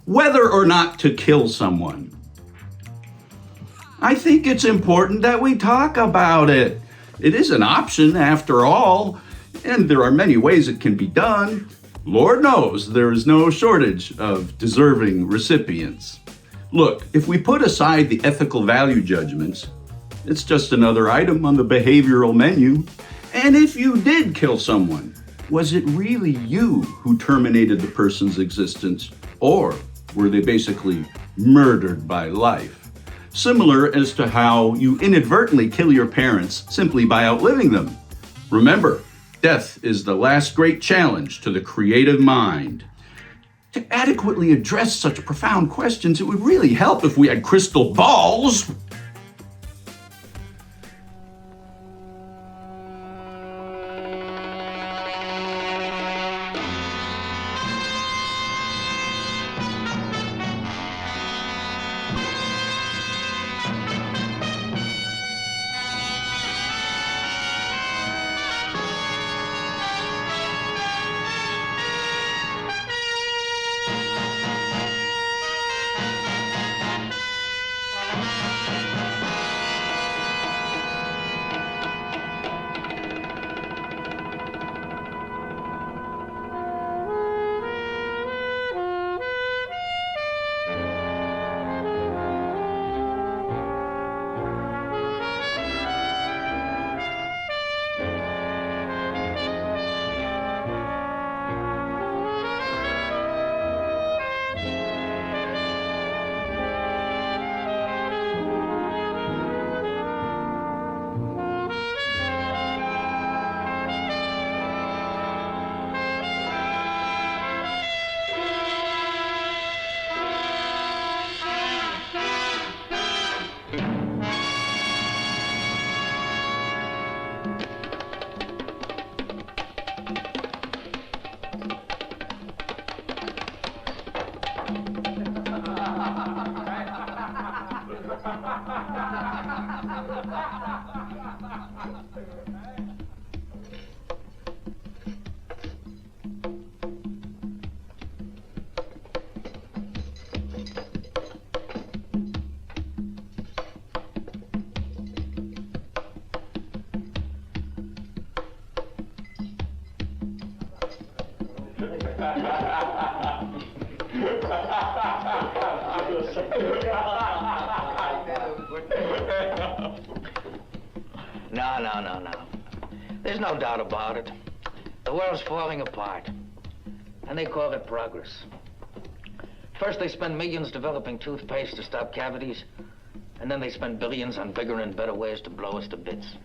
whether or not to kill someone. I think it's important that we talk about it. It is an option after all, and there are many ways it can be done. Lord knows there is no shortage of deserving recipients. Look, if we put aside the ethical value judgments, it's just another item on the behavioral menu. And if you did kill someone, was it really you who terminated the person's existence, or were they basically murdered by life? Similar as to how you inadvertently kill your parents simply by outliving them. Remember, death is the last great challenge to the creative mind. To adequately address such profound questions, it would really help if we had crystal balls. No. There's no doubt about it. The world's falling apart, and they call it progress. First, they spend millions developing toothpaste to stop cavities, and then they spend billions on bigger and better ways to blow us to bits.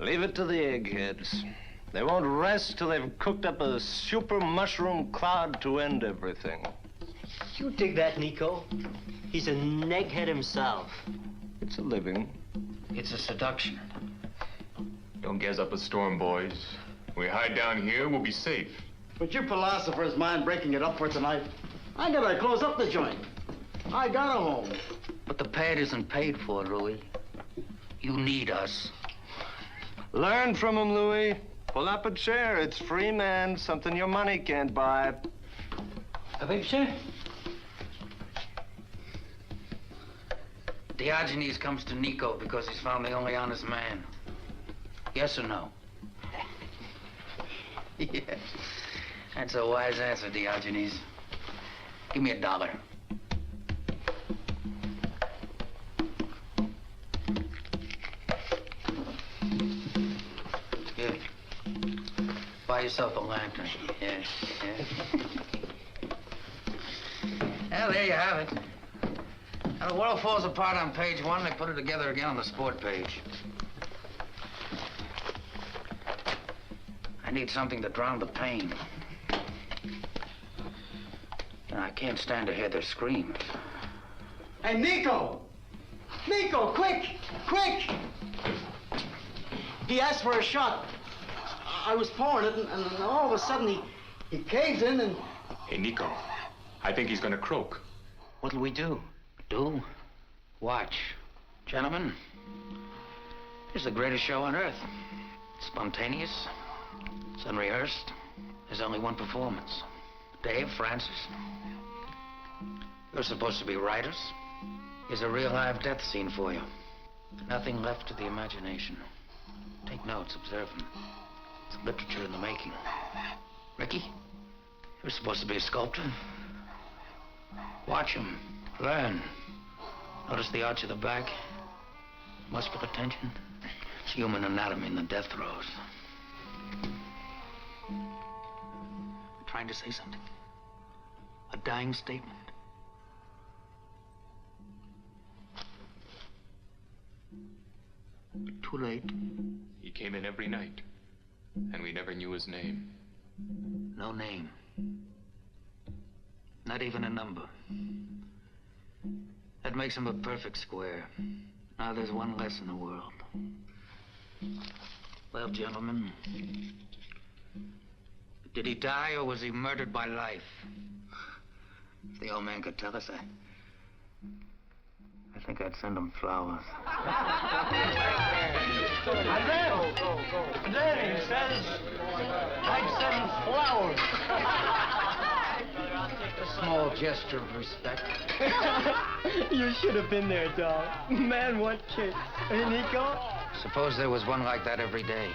Leave it to the eggheads. They won't rest till they've cooked up a super mushroom cloud to end everything. You dig that, Nico? He's an egghead himself. It's a living. It's a seduction. Don't gas up a storm, boys. We hide down here, we'll be safe. But your philosopher's mind breaking it up for tonight. I gotta close up the joint. I got a home. But the pad isn't paid for, Louis. You need us. Learn from him, Louis. Pull up a chair. It's free, man. Something your money can't buy. A picture? Diogenes comes to Nico because he's found the only honest man. Yes or no? Yeah. That's a wise answer, Diogenes. Give me $1. Here. Buy yourself a lantern. Yeah. Well, there you have it. Now, the world falls apart on page 1. They put it together again on the sport page. I need something to drown the pain. And I can't stand to hear their screams. Hey, Nico! Nico, quick! Quick! He asked for a shot. I was pouring it, and all of a sudden he caves in and... Hey, Nico, I think he's gonna croak. What'll we do? Do? Watch. Gentlemen, this is the greatest show on earth. It's spontaneous. It's unrehearsed. There's only one performance. Dave, Francis. You're supposed to be writers. Here's a real live death scene for you. Nothing left to the imagination. Take notes, observe them. It's literature in the making. Ricky, you're supposed to be a sculptor. Watch him. Learn. Notice the arch of the back. Muscular tension. It's human anatomy in the death throes. Trying to say something? A dying statement? Too late. He came in every night, and we never knew his name. No name. Not even a number. That makes him a perfect square. Now there's one less in the world. Well, gentlemen, did he die or was he murdered by life? If the old man could tell us, I think I'd send him flowers. And then he says, I'd send flowers. A small gesture of respect. You should have been there, dog. Man, what kick. Hey, Nico? Suppose there was one like that every day.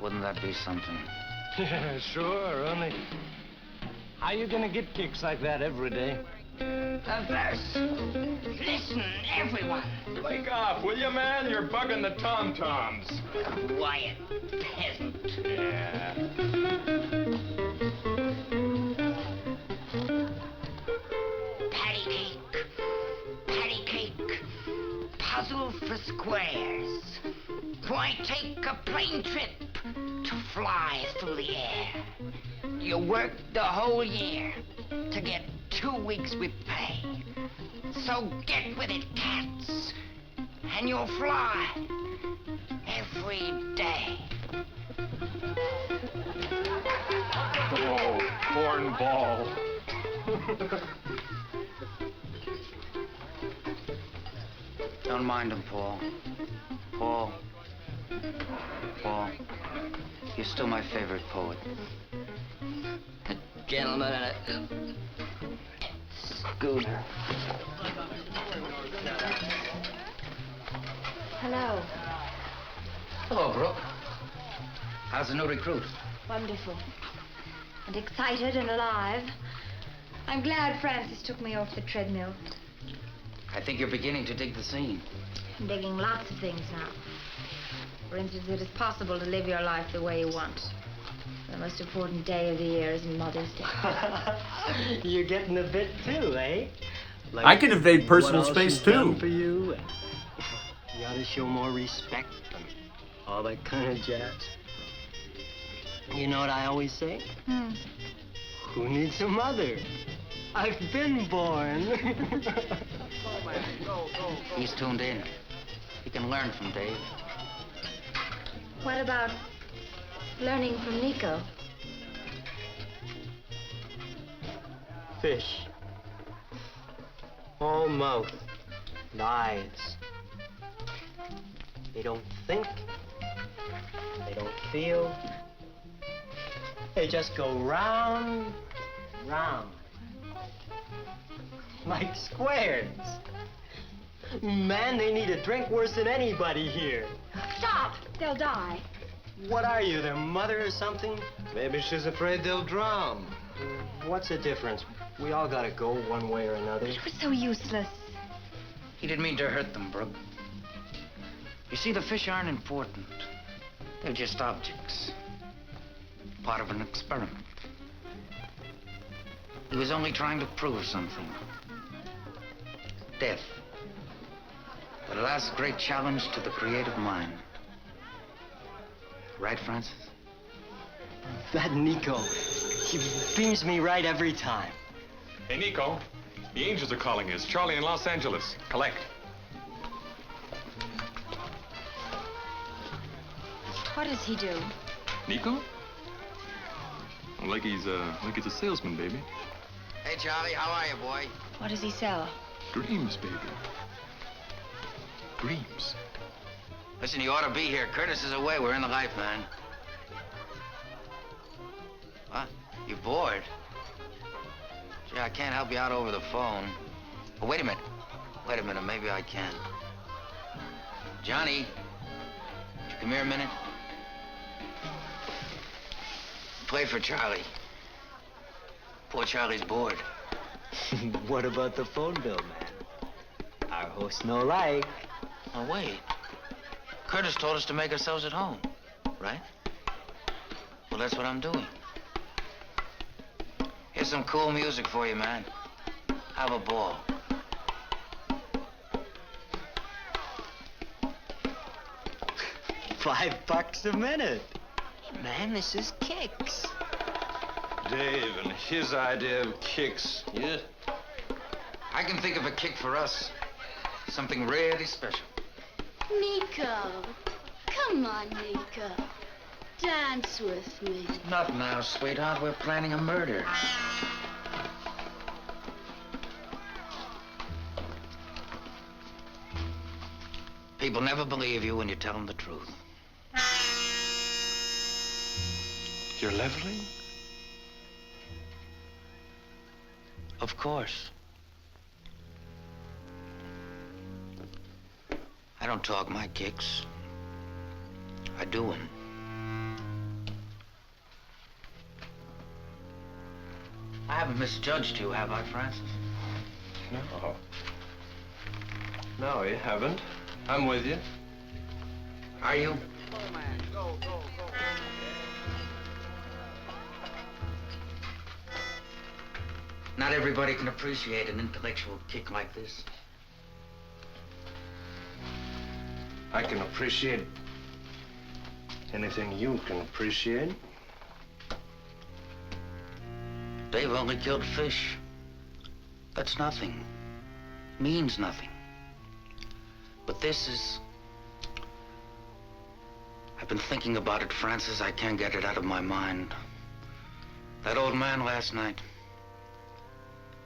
Wouldn't that be something? Yeah, sure, only how you gonna get kicks like that every day? A verse. Listen, everyone. Wake up, will you, man? You're bugging the tom-toms. Quiet, peasant. Yeah. Patty cake, puzzle for squares. Why take a plane trip to fly through the air? You work the whole year to get 2 weeks with pay. So get with it, cats, and you'll fly every day. Oh, cornball. Don't mind him, Paul. Paul, you're still my favorite poet. A gentleman and a schooner. Hello. Hello, Brooke. How's the new recruit? Wonderful. And excited and alive. I'm glad Francis took me off the treadmill. I think you're beginning to dig the scene. I'm digging lots of things now. For instance, it is possible to live your life the way you want. The most important day of the year is Mother's Day. You're getting a bit too, eh? Like I can invade personal what else space she's done too. for you. You ought to show more respect and all that kind of jazz. You know what I always say? Who needs a mother? I've been born. He's tuned in. He can learn from Dave. What about learning from Nico? Fish. All mouth and eyes. They don't think. They don't feel. They just go round, round. Like squares. Man, they need a drink worse than anybody here. Stop! They'll die. What are you, their mother or something? Maybe she's afraid they'll drown. What's the difference? We all gotta go one way or another. It was so useless. He didn't mean to hurt them, Brooke. You see, the fish aren't important. They're just objects. Part of an experiment. He was only trying to prove something. Death. The last great challenge to the creative mind. Right, Francis? That Nico, he beams me right every time. Hey, Nico. The Angels are calling us. Charlie in Los Angeles. Collect. What does he do? Nico? Like he's a salesman, baby. Hey, Charlie, how are you, boy? What does he sell? Dreams, baby. Dreams. Listen, you ought to be here. Curtis is away. We're in the life, man. What? You bored? Yeah, I can't help you out over the phone. Oh, wait a minute. Wait a minute, maybe I can. Johnny, would you come here a minute? Play for Charlie. Poor Charlie's bored. What about the phone bill, man? Our host no like. Oh, wait. Curtis told us to make ourselves at home, right? Well, that's what I'm doing. Here's some cool music for you, man. Have a ball. $5 a minute. Man, this is kicks. Dave and his idea of kicks. Yeah. I can think of a kick for us. Something really special. Nico, come on, Nico. Dance with me. Not now, sweetheart. We're planning a murder. People never believe you when you tell them the truth. You're leveling? Of course. I don't talk my kicks. I do them. I haven't misjudged you, have I, Francis? No. No, you haven't. I'm with you. Are you? Not everybody can appreciate an intellectual kick like this. I can appreciate anything you can appreciate. Dave only killed fish. That's nothing. Means nothing. But this is... I've been thinking about it, Francis. I can't get it out of my mind. That old man last night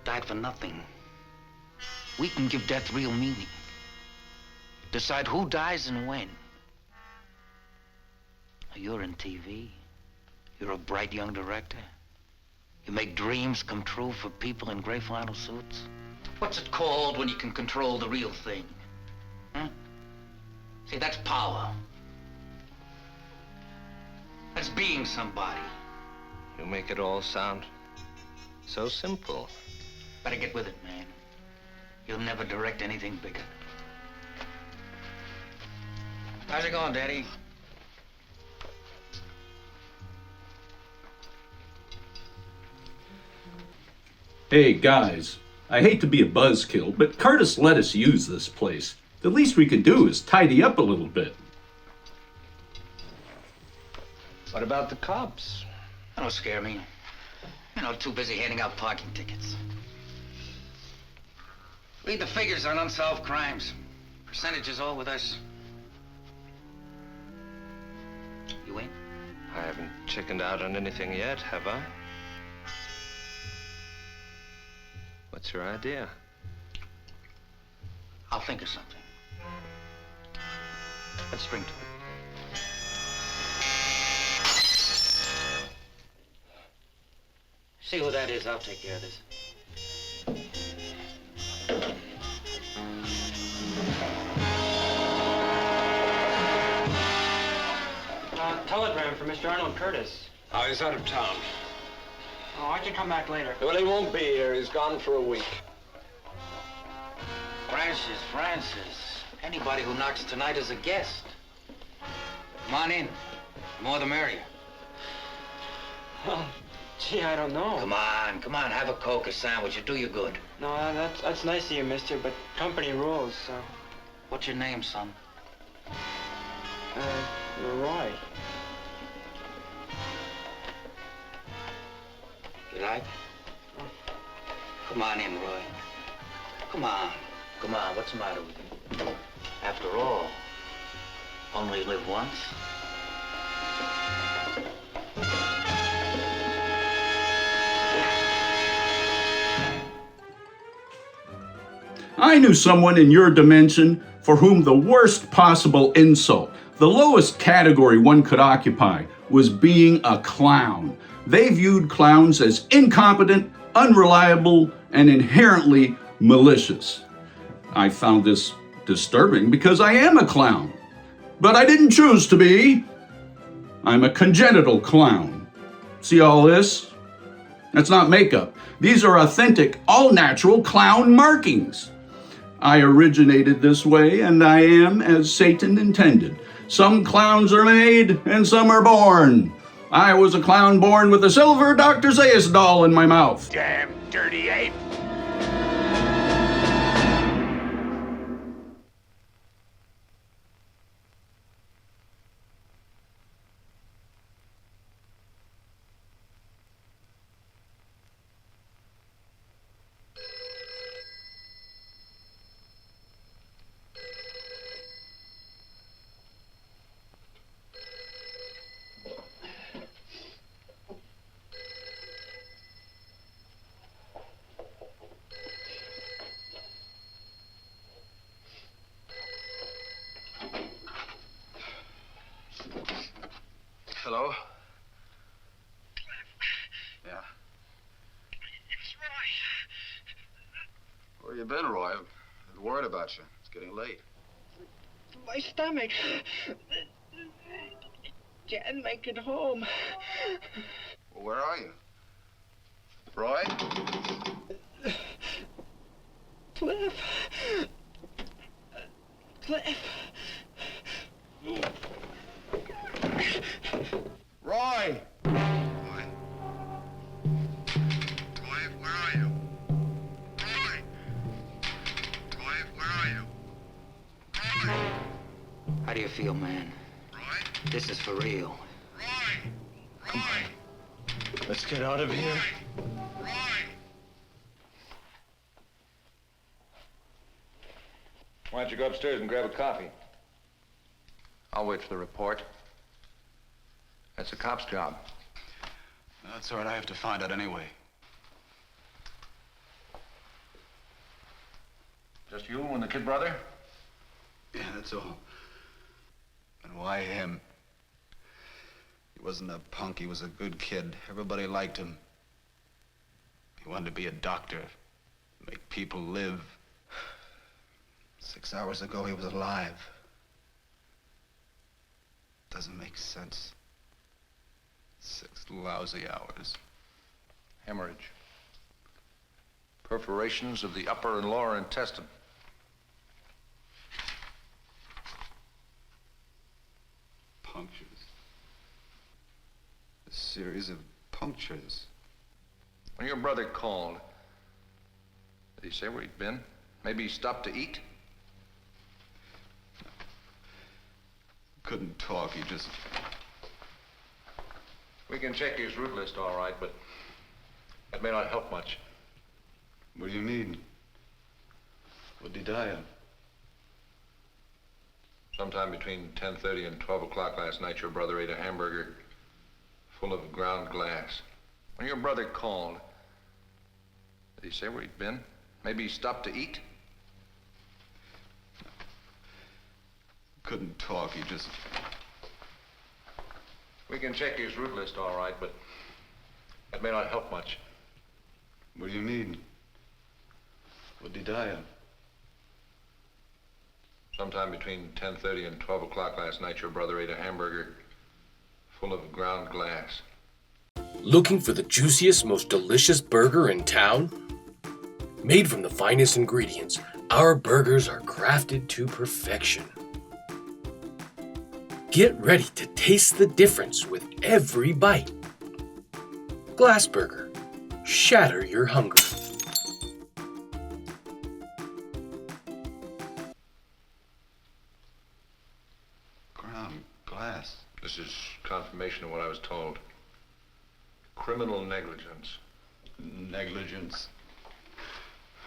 died for nothing. We can give death real meaning. Decide who dies and when. You're in TV. You're a bright young director. You make dreams come true for people in gray flannel suits. What's it called when you can control the real thing? Huh? See, that's power. That's being somebody. You make it all sound so simple. Better get with it, man. You'll never direct anything bigger. How's it going, Daddy? Hey, guys, I hate to be a buzzkill, but Curtis let us use this place. The least we could do is tidy up a little bit. What about the cops? That don't scare me. You know, too busy handing out parking tickets. Read the figures on unsolved crimes. Percentages all with us. You in? I haven't chickened out on anything yet, have I? What's your idea? I'll think of something. Let's drink to it. See who that is. I'll take care of this. Telegram for Mr. Arnold Curtis. Oh, he's out of town. Oh, I can come back later. Well, he won't be here. He's gone for a week. Francis. Anybody who knocks tonight is a guest. Come on in. The more the merrier. Well, gee, I don't know. Come on. Have a Coke, a sandwich. It'll do you good. No, that's nice of you, mister, but company rules, so... What's your name, son? Roy. You like? Come on in, Roy. Come on. What's the matter with you? After all, only live once. I knew someone in your dimension for whom the worst possible insult, the lowest category one could occupy, was being a clown. They viewed clowns as incompetent, unreliable, and inherently malicious. I found this disturbing because I am a clown, but I didn't choose to be. I'm a congenital clown. See all this? That's not makeup. These are authentic, all-natural clown markings. I originated this way, and I am as Satan intended. Some clowns are made, and some are born. I was a clown born with a silver Dr. Zaius doll in my mouth. Damn dirty ape! Hello? Yeah. It's Roy. Where you been, Roy? I've been worried about you. It's getting late. My stomach. Can't make it home. Well, where are you? Roy? Cliff. Cliff. Roy! Roy? Roy, where are you? Roy! Roy, where are you? Roy! How do you feel, man? Roy? This is for real. Roy! Roy! Let's get out of here. Roy! Why don't you go upstairs and grab a coffee? I'll wait for the report. That's a cop's job. That's all right. I have to find out anyway. Just you and the kid brother? Yeah, that's all. And why him? He wasn't a punk. He was a good kid. Everybody liked him. He wanted to be a doctor, make people live. 6 hours ago, he was alive. Doesn't make sense. 6 lousy hours. Hemorrhage. Perforations of the upper and lower intestine. Punctures. A series of punctures. When your brother called, did he say where he'd been? Maybe he stopped to eat? Couldn't talk. He just... We can check his route list, all right, but that may not help much. What do you mean? What did he die of? Sometime between 10:30 and 12 o'clock last night, your brother ate a hamburger full of ground glass. When your brother called, did he say where he'd been? Maybe he stopped to eat? Couldn't talk. He just... We can check his route list, all right, but that may not help much. What do you mean? What did he die of? Sometime between 10:30 and 12 o'clock last night, your brother ate a hamburger full of ground glass. Looking for the juiciest, most delicious burger in town? Made from the finest ingredients, our burgers are crafted to perfection. Get ready to taste the difference with every bite. Glass Burger. Shatter your hunger. Ground glass. This is confirmation of what I was told. Criminal negligence. Negligence.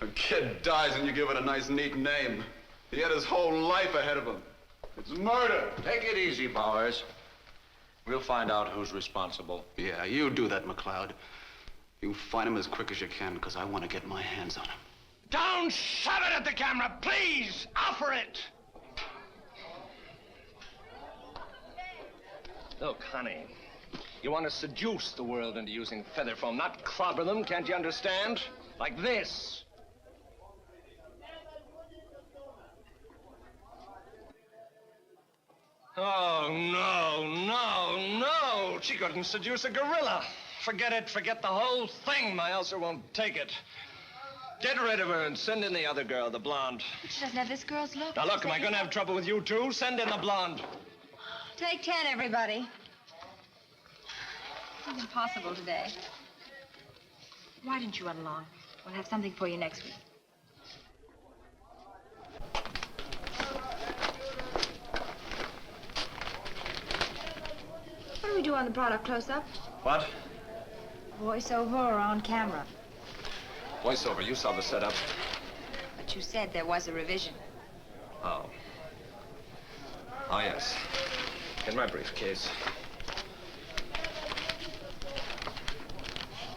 A kid dies and you give it a nice, neat name. He had his whole life ahead of him. It's murder. Take it easy, Powers. We'll find out who's responsible. Yeah, you do that, McLeod. You find him as quick as you can, because I want to get my hands on him. Don't shove it at the camera, please! Offer it! Look, honey, You want to seduce the world into using feather foam, not clobber them, can't you understand? Like this. Oh, no. She couldn't seduce a gorilla. Forget it, forget the whole thing. My ulcer won't take it. Get rid of her and send in the other girl, the blonde. But she doesn't have this girl's look. Now, look, am I going to have trouble with you, too? Send in the blonde. Take 10, everybody. It's impossible today. Why didn't you run along? We'll have something for you next week. What do we do on the product close-up? What? Voice-over or on camera? Voiceover, you saw the setup. But you said there was a revision. Oh. Oh, yes. In my briefcase.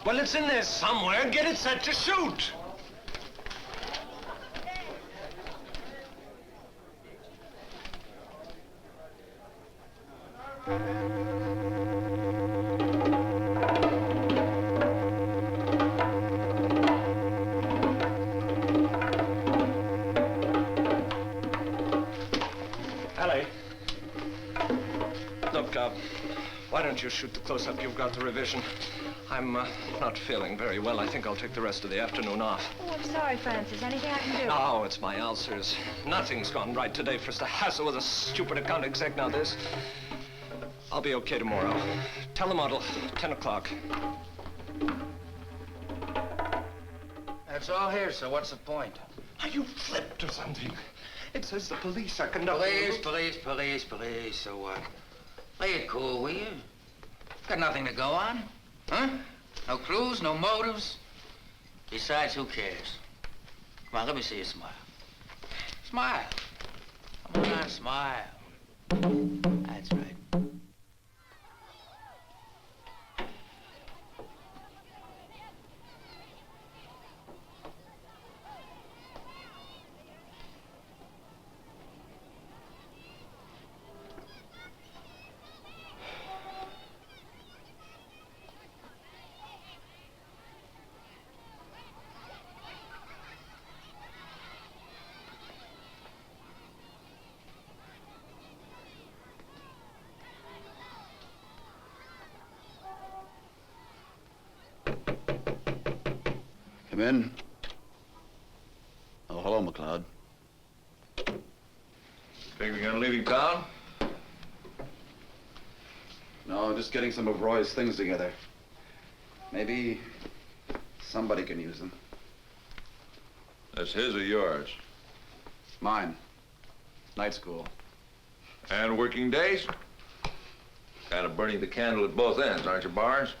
Well, it's in there somewhere. Get it set to shoot. Ellie. Look, why don't you shoot the close-up? You've got the revision. I'm not feeling very well. I think I'll take the rest of the afternoon off. Oh, I'm sorry, Francis. Anything I can do? No, it's my ulcers. Nothing's gone right today. First a hassle with a stupid account exec, now this. I'll be okay tomorrow. Tell the model, 10 o'clock. That's all here, so what's the point? Are you flipped or something? It says the police are conducting... Police, so what? Play it cool, will you? Got nothing to go on. Huh? No clues, no motives. Besides, who cares? Come on, let me see you smile. Smile. Come on, smile. That's right. Come in. Oh, hello, McLeod. Think we're gonna leave town? No, just getting some of Roy's things together. Maybe somebody can use them. That's his or yours? Mine. Night school. And working days? Kind of burning the candle at both ends, aren't you, Bars?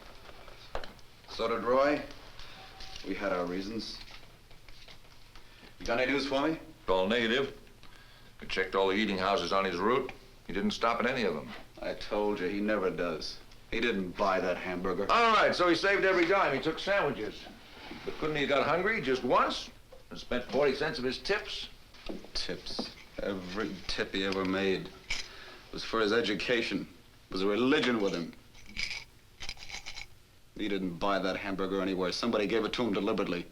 So did Roy. We had our reasons. You got any news for me? It's all negative. We checked all the eating houses on his route. He didn't stop at any of them. I told you, he never does. He didn't buy that hamburger. All right, so he saved every dime. He took sandwiches. But couldn't he have got hungry just once and spent 40 cents of his tips? Tips. Every tip he ever made was for his education. It was a religion with him. He didn't buy that hamburger anywhere. Somebody gave it to him deliberately.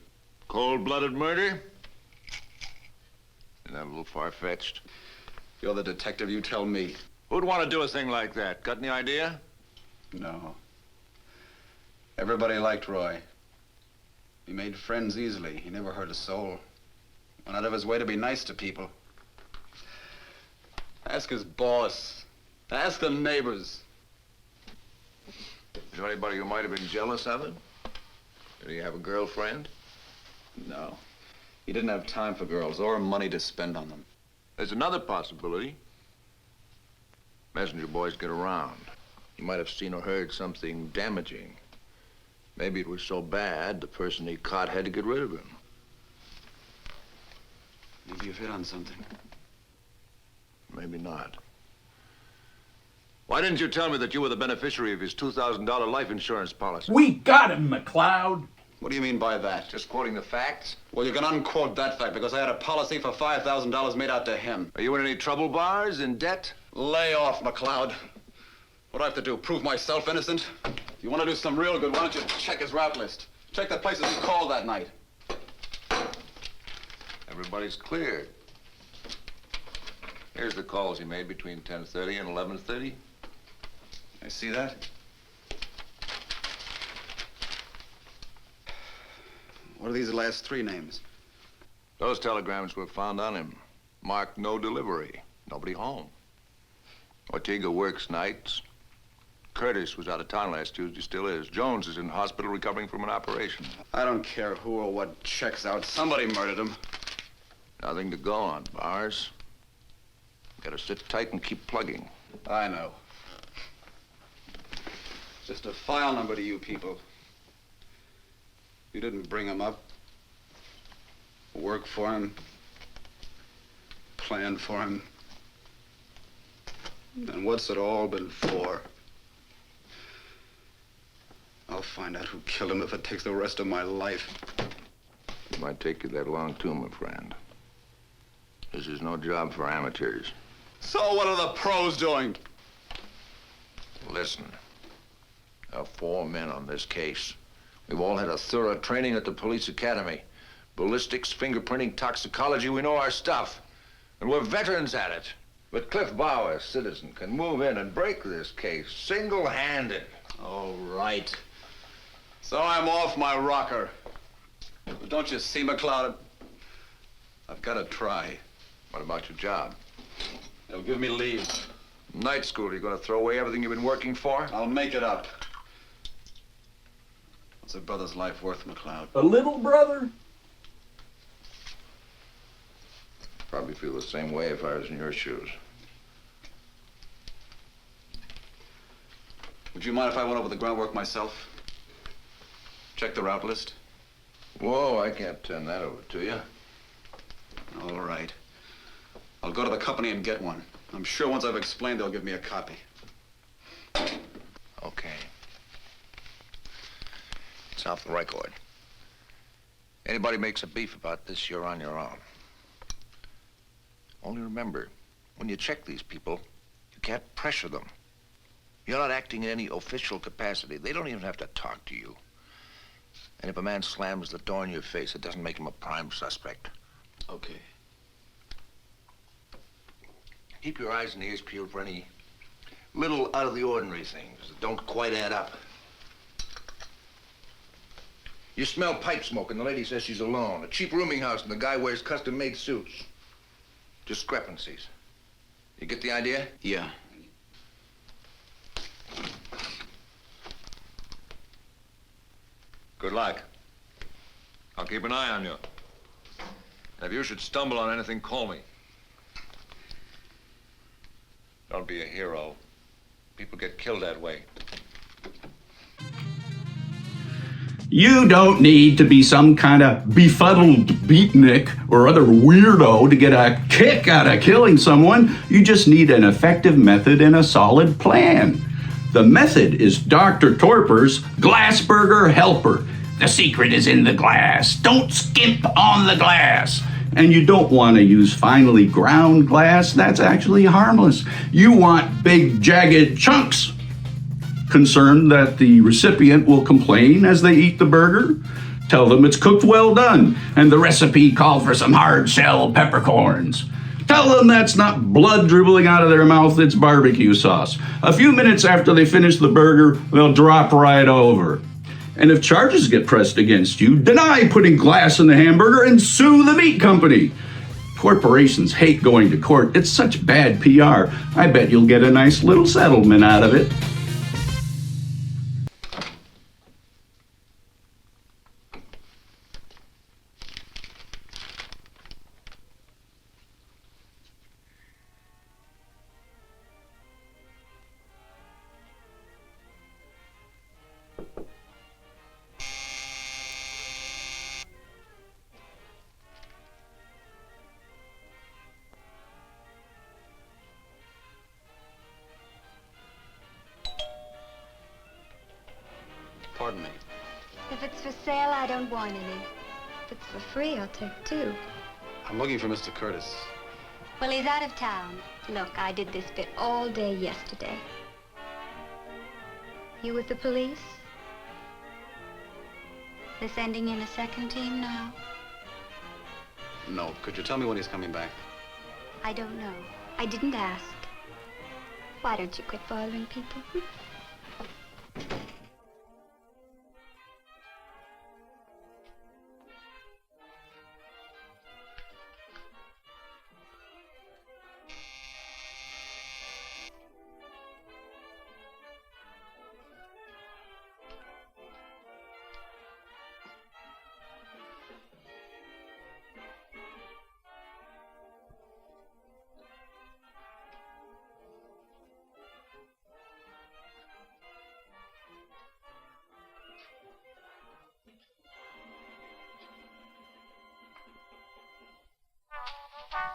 Cold-blooded murder? Isn't that a little far-fetched? You're the detective, you tell me. Who'd want to do a thing like that? Got any idea? No. Everybody liked Roy. He made friends easily. He never hurt a soul. Went out of his way to be nice to people. Ask his boss. Ask the neighbors. Is there anybody who might have been jealous of him? Did he have a girlfriend? No. He didn't have time for girls or money to spend on them. There's another possibility. Messenger boys get around. He might have seen or heard something damaging. Maybe it was so bad, the person he caught had to get rid of him. Maybe you've hit on something. Maybe not. Why didn't you tell me that you were the beneficiary of his $2,000 life insurance policy? We got him, McLeod. What do you mean by that? Just quoting the facts? Well, you can unquote that fact because I had a policy for $5,000 made out to him. Are you in any trouble, Bars? In debt? Lay off, McLeod. What do I have to do? Prove myself innocent? If you want to do some real good, why don't you check his route list? Check the places he called that night. Everybody's cleared. Here's the calls he made between 10:30 and 11:30. I see that. What are these last three names? Those telegrams were found on him. Marked no delivery. Nobody home. Ortega works nights. Curtis was out of town last Tuesday, still is. Jones is in hospital recovering from an operation. I don't care who or what checks out. Somebody murdered him. Nothing to go on, Bars. Gotta sit tight and keep plugging. I know. Just a file number to you people. You didn't bring him up, work for him, plan for him. And what's it all been for? I'll find out who killed him if it takes the rest of my life. It might take you that long, too, my friend. This is no job for amateurs. So what are the pros doing? Listen, there are 4 men on this case. We've all had a thorough training at the police academy. Ballistics, fingerprinting, toxicology, we know our stuff. And we're veterans at it. But Cliff Bauer, citizen, can move in and break this case single-handed. All right. So I'm off my rocker. But don't you see, McLeod? I've got to try. What about your job? They'll give me leave. Night school, you gonna throw away everything you've been working for? I'll make it up. What's a brother's life worth, McLeod? A little brother? Probably feel the same way if I was in your shoes. Would you mind if I went over the groundwork myself? Check the route list? Whoa, I can't turn that over to you. All right. I'll go to the company and get one. I'm sure once I've explained, they'll give me a copy. Okay. It's off the record. Anybody makes a beef about this, you're on your own. Only remember, when you check these people, you can't pressure them. You're not acting in any official capacity. They don't even have to talk to you. And if a man slams the door in your face, it doesn't make him a prime suspect. Okay. Keep your eyes and ears peeled for any little out-of-the-ordinary things that don't quite add up. You smell pipe smoke and the lady says she's alone. A cheap rooming house and the guy wears custom-made suits. Discrepancies. You get the idea? Yeah. Good luck. I'll keep an eye on you. And if you should stumble on anything, call me. Don't be a hero. People get killed that way. You don't need to be some kind of befuddled beatnik or other weirdo to get a kick out of killing someone. You just need an effective method and a solid plan. The method is Dr. Torpor's Glassburger Helper. The secret is in the glass. Don't skimp on the glass. And you don't want to use finely ground glass. That's actually harmless. You want big, jagged chunks. Concerned that the recipient will complain as they eat the burger? Tell them it's cooked well done, and the recipe called for some hard-shell peppercorns. Tell them that's not blood dribbling out of their mouth, it's barbecue sauce. A few minutes after they finish the burger, they'll drop right over. And if charges get pressed against you, deny putting glass in the hamburger and sue the meat company. Corporations hate going to court. It's such bad PR. I bet you'll get a nice little settlement out of it. Pardon me. If it's for sale, I don't want any. If it's for free, I'll take 2. I'm looking for Mr. Curtis. Well, he's out of town. Look, I did this bit all day yesterday. You with the police? They're sending in a second team now? No. Could you tell me when he's coming back? I don't know. I didn't ask. Why don't you quit bothering people?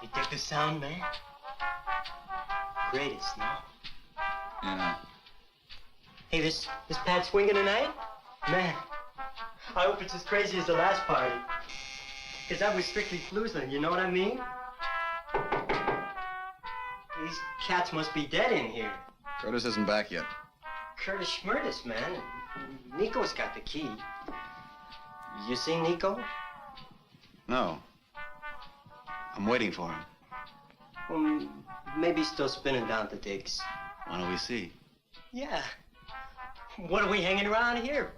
You dig the sound, man? Greatest, no? Yeah. Hey, this pad swinging tonight? Man, I hope it's as crazy as the last party. Because that was strictly floozing, you know what I mean? These cats must be dead in here. Curtis isn't back yet. Curtis Schmurtis, man. Nico's got the key. You seen Nico? No. I'm waiting for him. Well, maybe he's still spinning down at the digs. Why don't we see? Yeah. What are we hanging around here?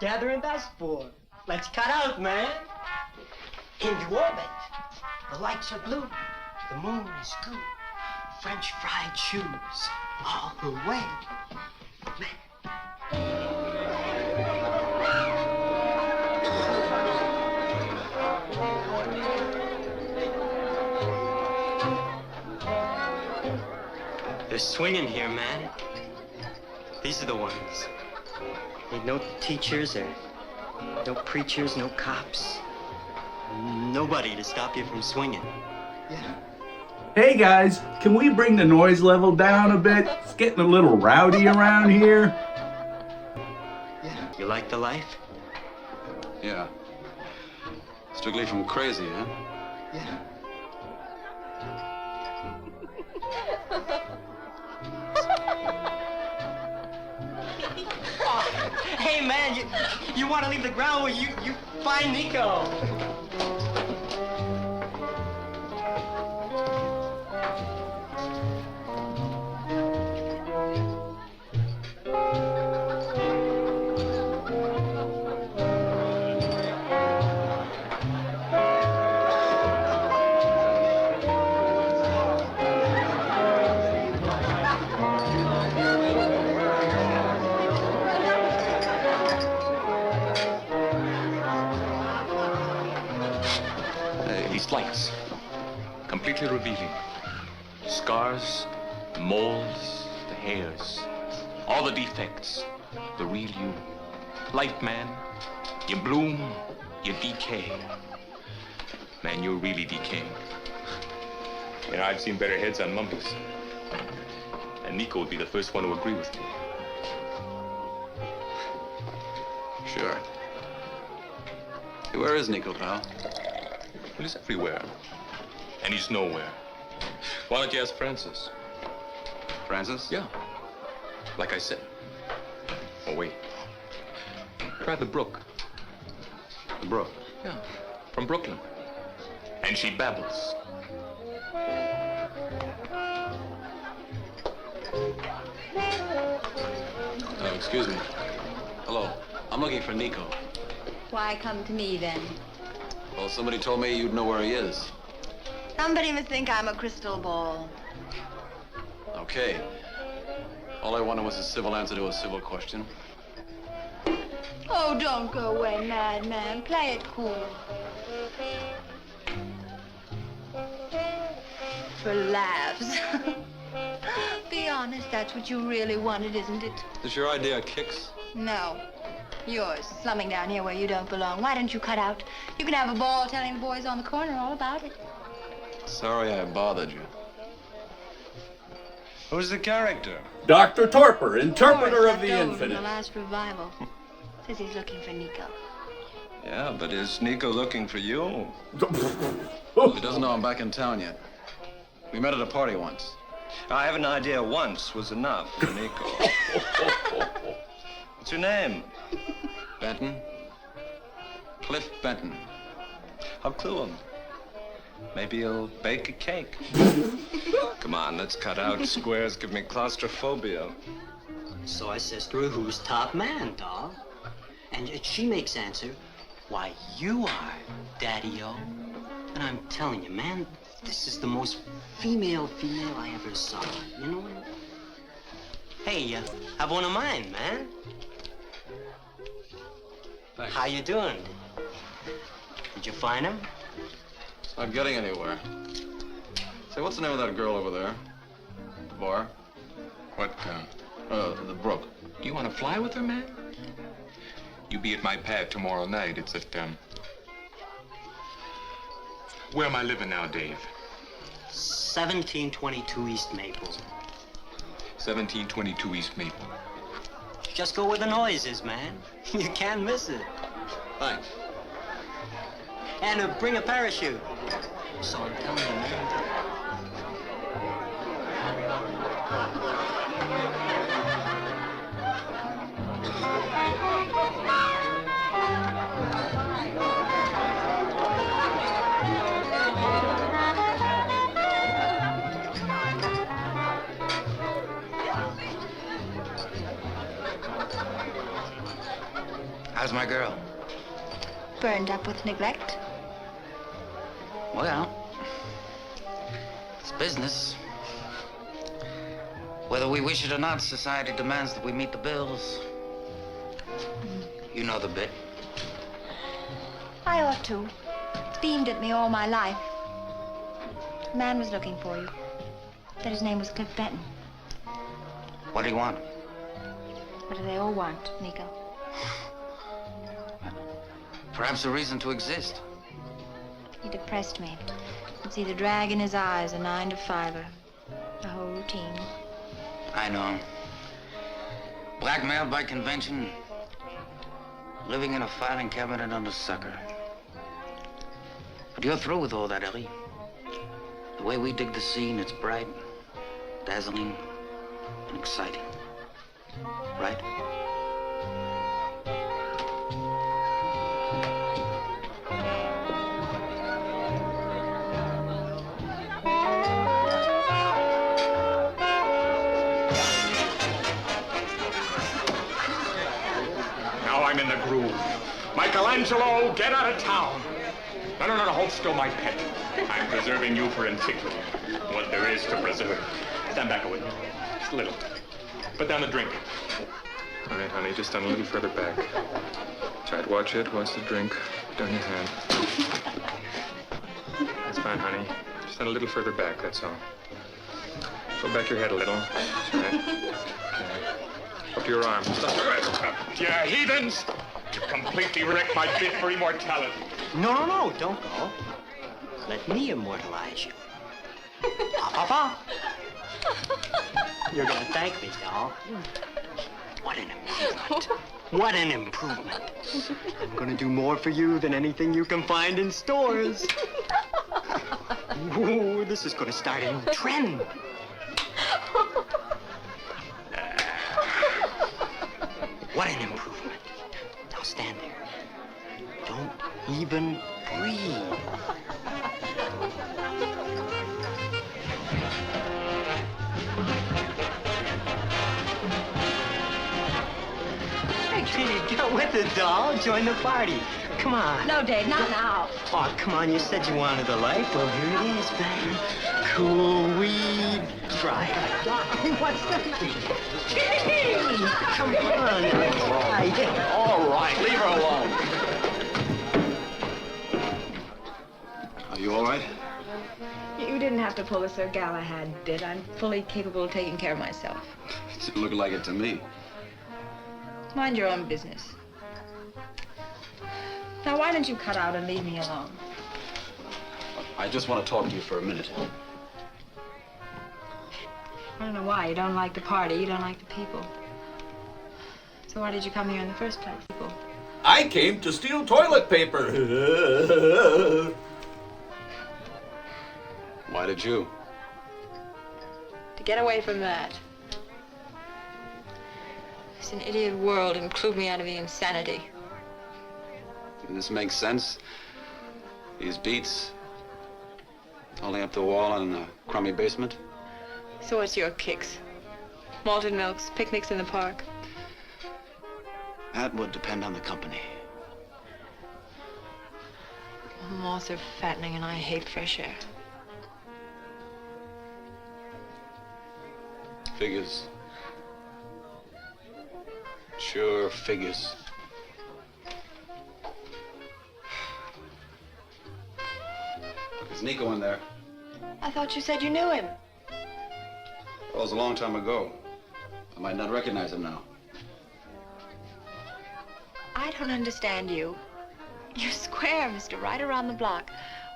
Gathering dust for? Let's cut out, man. Into orbit. The lights are blue. The moon is good. French fried shoes all the way. They're swinging here, man. These are the ones. Ain't no teachers or no preachers, no cops. Nobody to stop you from swinging. Yeah. Hey guys, can we bring the noise level down a bit? It's getting a little rowdy around here. Yeah. You like the life? Yeah. Strictly from crazy, huh? Yeah. Hey man, you want to leave the ground? Well, you find Nico. Lights, completely revealing. Scars, moles, the hairs, all the defects, the real you. Light, man, you bloom, you decay. Man, you're really decaying. You know, I've seen better heads on mummies. And Nico would be the first one to agree with me. Sure. Hey, where is Nico, pal? Well, he's everywhere. And he's nowhere. Why don't you ask Francis? Francis? Yeah. Like I said. Oh, wait. Try the Brook. The Brook? Yeah. From Brooklyn. And she babbles. Oh, excuse me. Hello. I'm looking for Nico. Why come to me then? Well, somebody told me you'd know where he is. Somebody must think I'm a crystal ball. Okay. All I wanted was a civil answer to a civil question. Oh, don't go away, madman. Play it cool. For laughs. Be honest, that's what you really wanted, isn't it? Is this your idea of kicks? No. Yours, slumming down here where you don't belong. Why don't you cut out? You can have a ball telling the boys on the corner all about it. Sorry I bothered you. Who's the character? Dr. Torpor, interpreter of the From infinite. the last revival. Says he's looking for Nico. Yeah, but is Nico looking for you? He doesn't know I'm back in town yet. We met at a party once. I have an idea once was enough for Nico. What's your name? Benton? Cliff Benton. I'll clue him. Maybe he'll bake a cake. Come on, let's cut out. Squares give me claustrophobia. So I says to her, who's top man, doll? And she makes answer, why, you are, Daddy-O. And I'm telling you, man, this is the most female I ever saw. You know what? Hey, have one of mine, man. Thanks. How you doing? Did you find him? Not getting anywhere. Say, what's the name of that girl over there? The bar? What, The Brook. you want to fly with her, man? You be at my pad tomorrow night. It's at, where am I living now, Dave? 1722 East Maple. 1722 East Maple. Just go where the noise is, man. You can't miss it. Thanks. And bring a parachute. So I'm telling you, man. How's my girl? Burned up with neglect. Well, it's business. Whether we wish it or not, society demands that we meet the bills. You know the bit. I ought to. It's beamed at me all my life. A man was looking for you. Said his name was Cliff Benton. What do you want? What do they all want, Nico? Perhaps a reason to exist. He depressed me. Could see the drag in his eyes, a 9 to 5er. The whole routine. I know. Blackmailed by convention. Living in a filing cabinet under sucker. But you're through with all that, Ellie. The way we dig the scene, it's bright, dazzling, and exciting. Right? Now I'm in the groove. Michelangelo, get out of town. No, hold still, my pet. I'm preserving you for antiquity. What there is to preserve. Stand back a little. Just a little. Put down the drink. All right, honey, just stand a little further back. Try to watch it. Watch the drink. Put down your hand. That's fine, honey. Just stand a little further back, that's all. Throw back your head a little. That's right. Okay. Up to your arm. You heathens! You've completely wrecked my bid for immortality. No, don't go. Let me immortalize you. Papa. You're gonna thank me, doll. What an improvement. What an improvement. I'm gonna do more for you than anything you can find in stores. Ooh, this is gonna start a new trend. What an improvement. Now stand there. Don't even breathe. Hey, get with it, doll. Join the party. Come on. No, Dave, not now. Oh, come on. You said you wanted a life. Well, here it is, man. Cool weed. Try it. What's the... Come on. Try it. All right, leave her alone. Are you all right? You didn't have to pull the Sir Galahad bit. I'm fully capable of taking care of myself. It didn't look like it to me. Mind your own business. Now, why don't you cut out and leave me alone? I just want to talk to you for a minute. I don't know why. You don't like the party. You don't like the people. So why did you come here in the first place? People. I came to steal toilet paper. Why did you? To get away from that. It's an idiot world, include me out of the insanity. This makes sense. These beats, holding up the wall in a crummy basement. So what's your kicks? Malted milks, picnics in the park. That would depend on the company. Moths are fattening and I hate fresh air. Figures. Sure, figures. Is Nico in there? I thought you said you knew him. Well, it was a long time ago. I might not recognize him now. I don't understand you. You're square, mister, right around the block.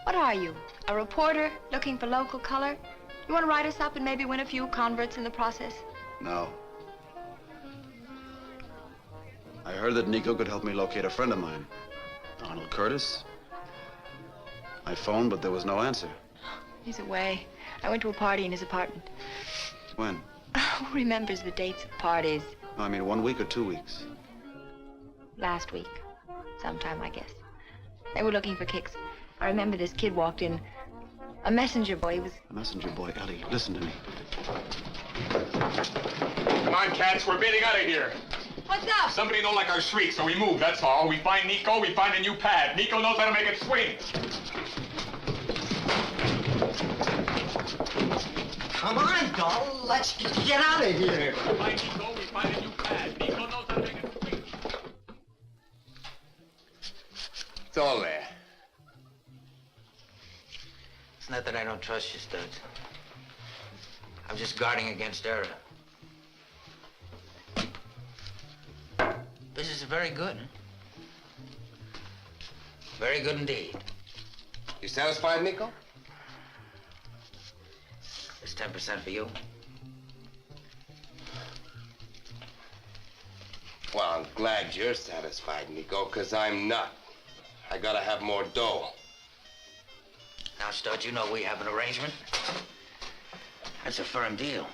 What are you? A reporter looking for local color? You want to write us up and maybe win a few converts in the process? No. I heard that Nico could help me locate a friend of mine, Arnold Curtis. I phoned, but there was no answer. He's away. I went to a party in his apartment. When? Who remembers the dates of parties? No, I mean 1 week or 2 weeks. Last week. Sometime, I guess. They were looking for kicks. I remember this kid walked in. A messenger boy. He was... A messenger boy, Ellie, listen to me. Come on, cats, we're getting out of here. What's up? Somebody don't like our shriek, so we move, that's all. We find Nico, we find a new pad. Nico knows how to make it swing. Come on, doll. Let's get out of here. We find Nico, we find a new pad. Nico knows how to make it swing. It's all there. It's not that I don't trust you, Studs. I'm just guarding against error. Business is very good, huh? Very good indeed. You satisfied, Nico? It's 10% for you. Well, I'm glad you're satisfied, Nico, because I'm not. I gotta have more dough. Now, Studs, you know we have an arrangement. That's a firm deal.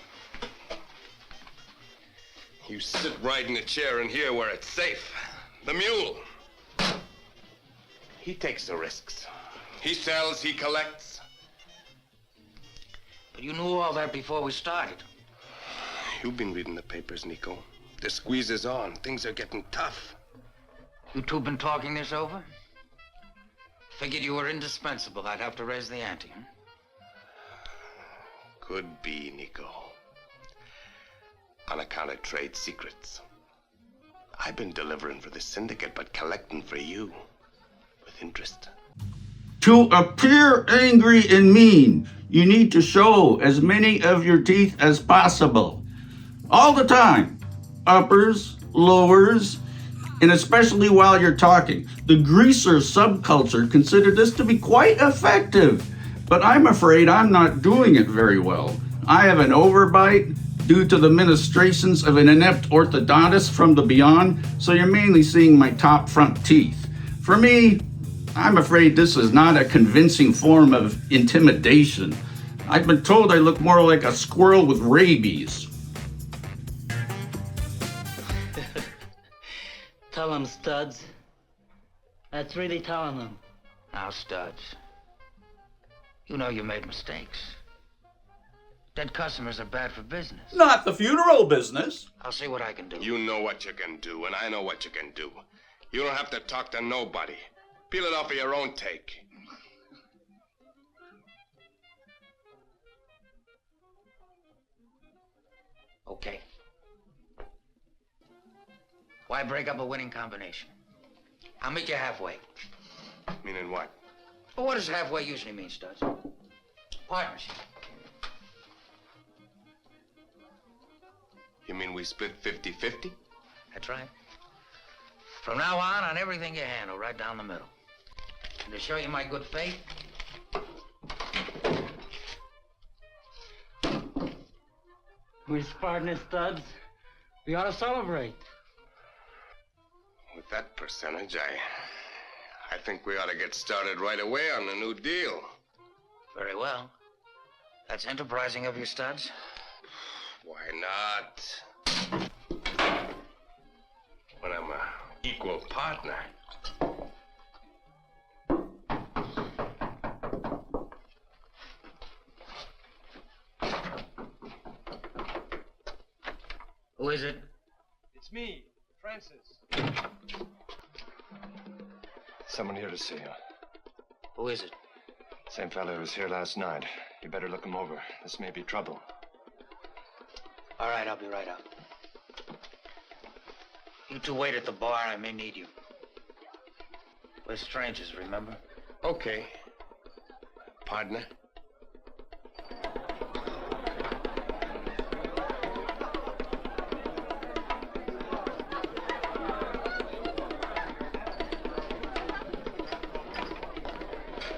You sit right in the chair in here where it's safe. The mule. He takes the risks. He sells, he collects. But you knew all that before we started. You've been reading the papers, Nico. The squeeze is on. Things are getting tough. You two been talking this over? Figured you were indispensable. I'd have to raise the ante, huh? Could be, Nico. On account of trade secrets. I've been delivering for the syndicate, but collecting for you. With interest. To appear angry and mean, you need to show as many of your teeth as possible. All the time. Uppers, lowers, and especially while you're talking. The greaser subculture considered this to be quite effective, but I'm afraid I'm not doing it very well. I have an overbite due to the ministrations of an inept orthodontist from the beyond, so you're mainly seeing my top front teeth. For me, I'm afraid this is not a convincing form of intimidation. I've been told I look more like a squirrel with rabies. Tell him, Studs. That's really telling him. Now, Studs, you know you made mistakes. Dead customers are bad for business. Not the funeral business. I'll see what I can do. You know what you can do, and I know what you can do. You don't have to talk to nobody. Peel it off of your own take. Okay. Why break up a winning combination? I'll meet you halfway. Meaning what? Well, what does halfway usually mean, Studs? Partnership. You mean we split 50-50? That's right. From now on everything you handle, right down the middle. And to show you my good faith, We're partners, Studs. We ought to celebrate. With that percentage, I think we ought to get started right away on the new deal. very well. That's enterprising of you, Studs. Why not? partner. Who is it? It's me, Francis. Someone here to see you. Who is it? Same fellow who was here last night. You better look him over. This may be trouble. All right, I'll be right up. You two wait at the bar. I may need you. We're strangers, remember? Okay. Partner.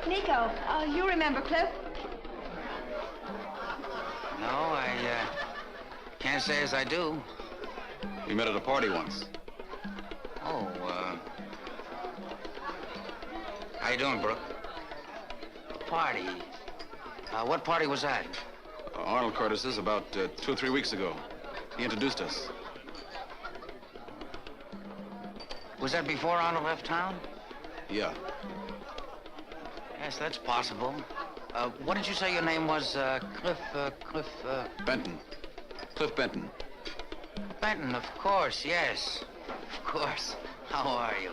Nico, you remember Cliff? No, I can't say as I do. We met at a party once. Oh, how you doing, Brooke? Party? What party was that? Arnold Curtis's about 2 or 3 weeks ago. He introduced us. Was that before Arnold left town? Yeah. Yes, that's possible. What did you say your name was? Cliff. Benton. Cliff Benton. Benton, of course, yes. Of course. How are you?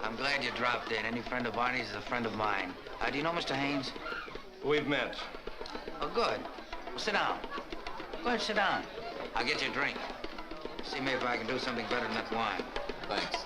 I'm glad you dropped in. Any friend of Barney's is a friend of mine. Do you know Mr. Haynes? We've met. Oh, good. Well, sit down. Go ahead, sit down. I'll get you a drink. See me if I can do something better than that wine. Thanks.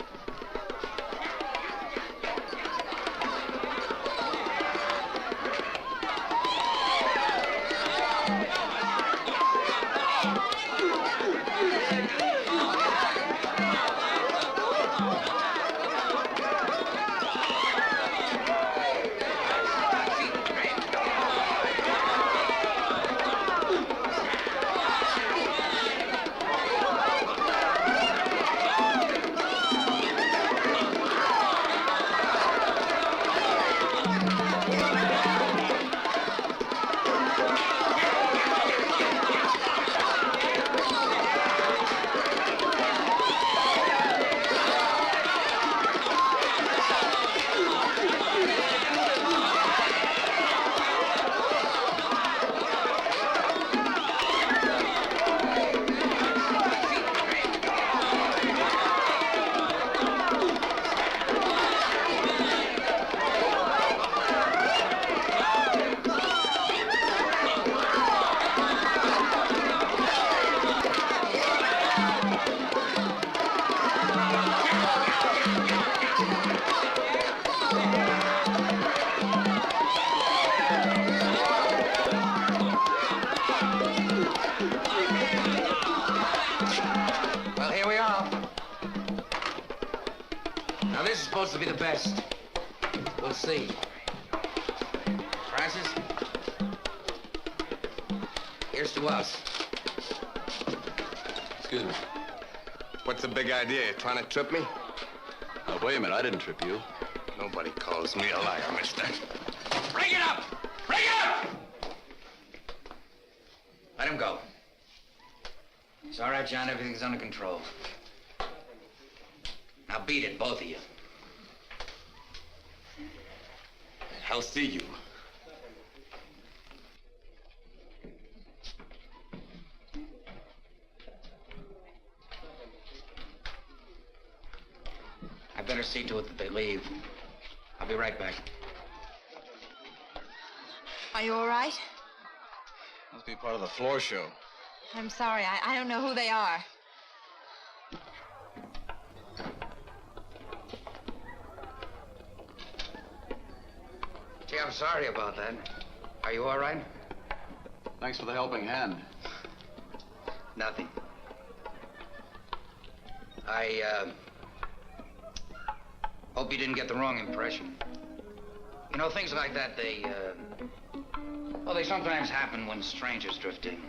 Supposed to be the best. We'll see. Francis, here's to us. Excuse me. What's the big idea? You trying to trip me? Now, wait a minute. I didn't trip you. Nobody calls me a liar, mister. Bring it up! Bring it up! Let him go. It's all right, John. Everything's under control. Now beat it, both of you. I'll see you. I better see to it that they leave. I'll be right back. Are you all right? Must be part of the floor show. I'm sorry. I don't know who they are. Gee, I'm sorry about that. Are you all right? Thanks for the helping hand. Nothing. I hope you didn't get the wrong impression. You know, things like that, they sometimes happen when strangers drift in.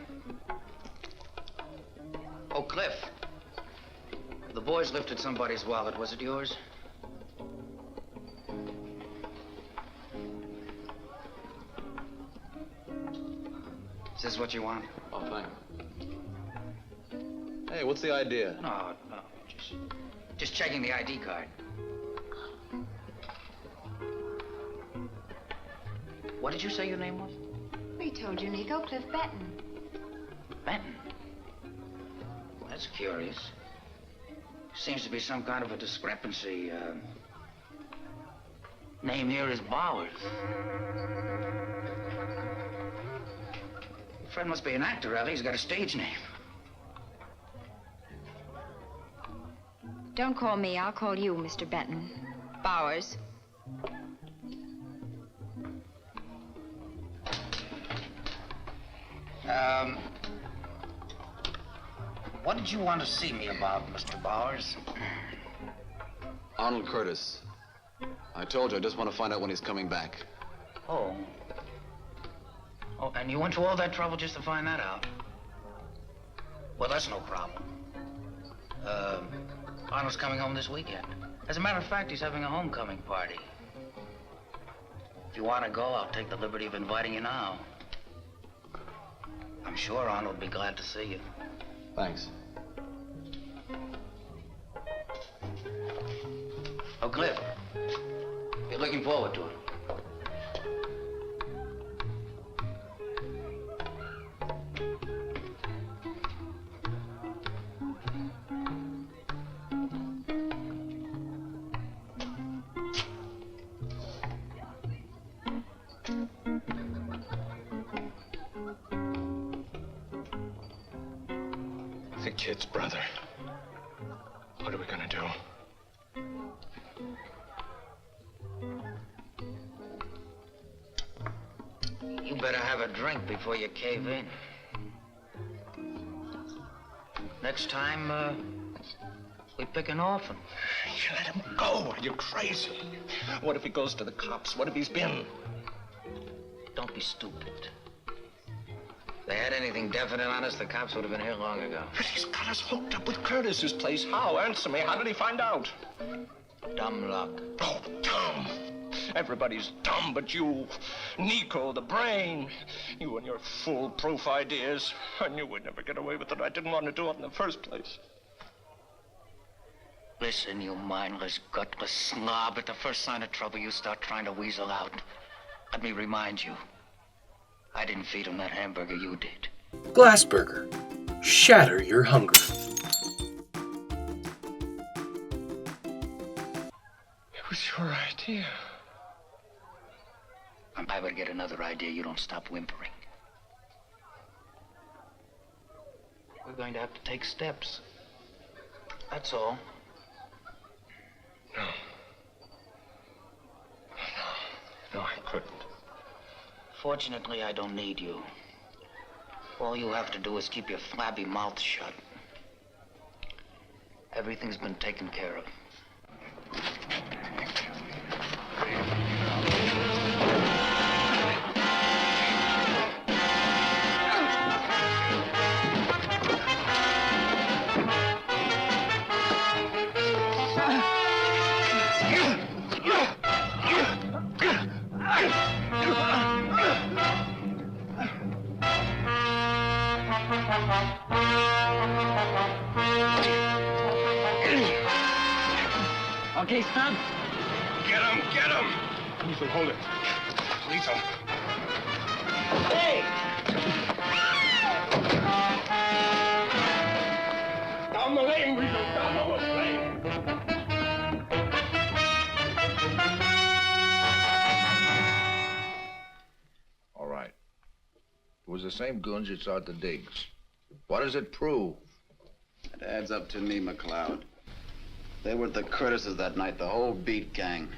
Oh, Cliff. The boys lifted somebody's wallet. Was it yours? Is this what you want? Oh, thanks. Hey, what's the idea? No. Just checking the ID card. What did you say your name was? We told you, Nico. Cliff Benton. Benton? Well, that's curious. Seems to be some kind of a discrepancy. Name here is Bowers. Fred must be an actor, Ellie. He's got a stage name. Don't call me. I'll call you, Mr. Benton. Bowers. What did you want to see me about, Mr. Bowers? Arnold Curtis. I told you I just want to find out when he's coming back. Oh. Oh, and you went to all that trouble just to find that out? Well, that's no problem. Arnold's coming home this weekend. As a matter of fact, he's having a homecoming party. If you want to go, I'll take the liberty of inviting you now. I'm sure Arnold will be glad to see you. Thanks. Oh, Cliff, you're looking forward to it. The kids, brother. What are we gonna do? You better have a drink before you cave in. Next time, we pick an orphan. You let him go. Are you crazy? What if he goes to the cops? What if he's been? Don't be stupid. If they had anything definite on us, the cops would have been here long ago. But he's got us hooked up with Curtis's place. How? Answer me. How did he find out? Dumb luck. Oh, dumb. Everybody's dumb but you. Nico, the brain. You and your foolproof ideas. I knew we'd never get away with it. I didn't want to do it in the first place. Listen, you mindless, gutless snob. At the first sign of trouble, you start trying to weasel out. Let me remind you, I didn't feed him that hamburger, you did. Glassburger. Shatter your hunger. It was your idea. If I were to get another idea, you don't stop whimpering. We're going to have to take steps. That's all. No. No, I couldn't. Fortunately, I don't need you. All you have to do is keep your flabby mouth shut. Everything's been taken care of. Okay, stop. Get him! Get him! Lethal, hold it. Lethal. Hey! Down the lane, Lethal. Down the lane. All right. It was the same goons you saw at the digs. What does it prove? It adds up to me, McLeod. They were at the Curtises that night, the whole beat gang.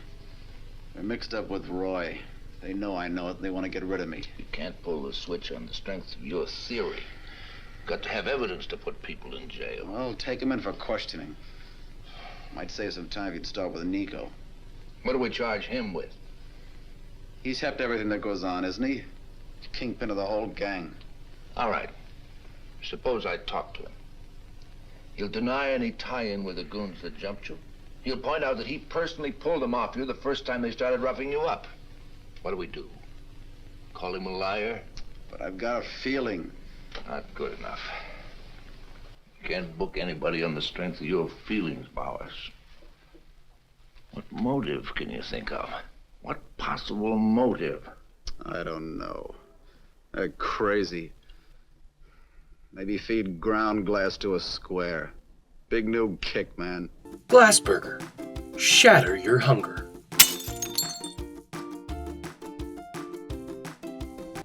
They're mixed up with Roy. They know I know it, and they want to get rid of me. You can't pull the switch on the strength of your theory. Got to have evidence to put people in jail. Well, take them in for questioning. Might save some time if you'd start with Nico. What do we charge him with? He's helped everything that goes on, isn't he? Kingpin of the whole gang. All right. Suppose I talk to him. He'll deny any tie-in with the goons that jumped you. He'll point out that he personally pulled them off you the first time they started roughing you up. What do we do? Call him a liar? But I've got a feeling. Not good enough. Can't book anybody on the strength of your feelings, Bowers. What motive can you think of? What possible motive? I don't know. They're crazy. Maybe feed ground glass to a square. Big new kick, man. Glassburger. Shatter your hunger.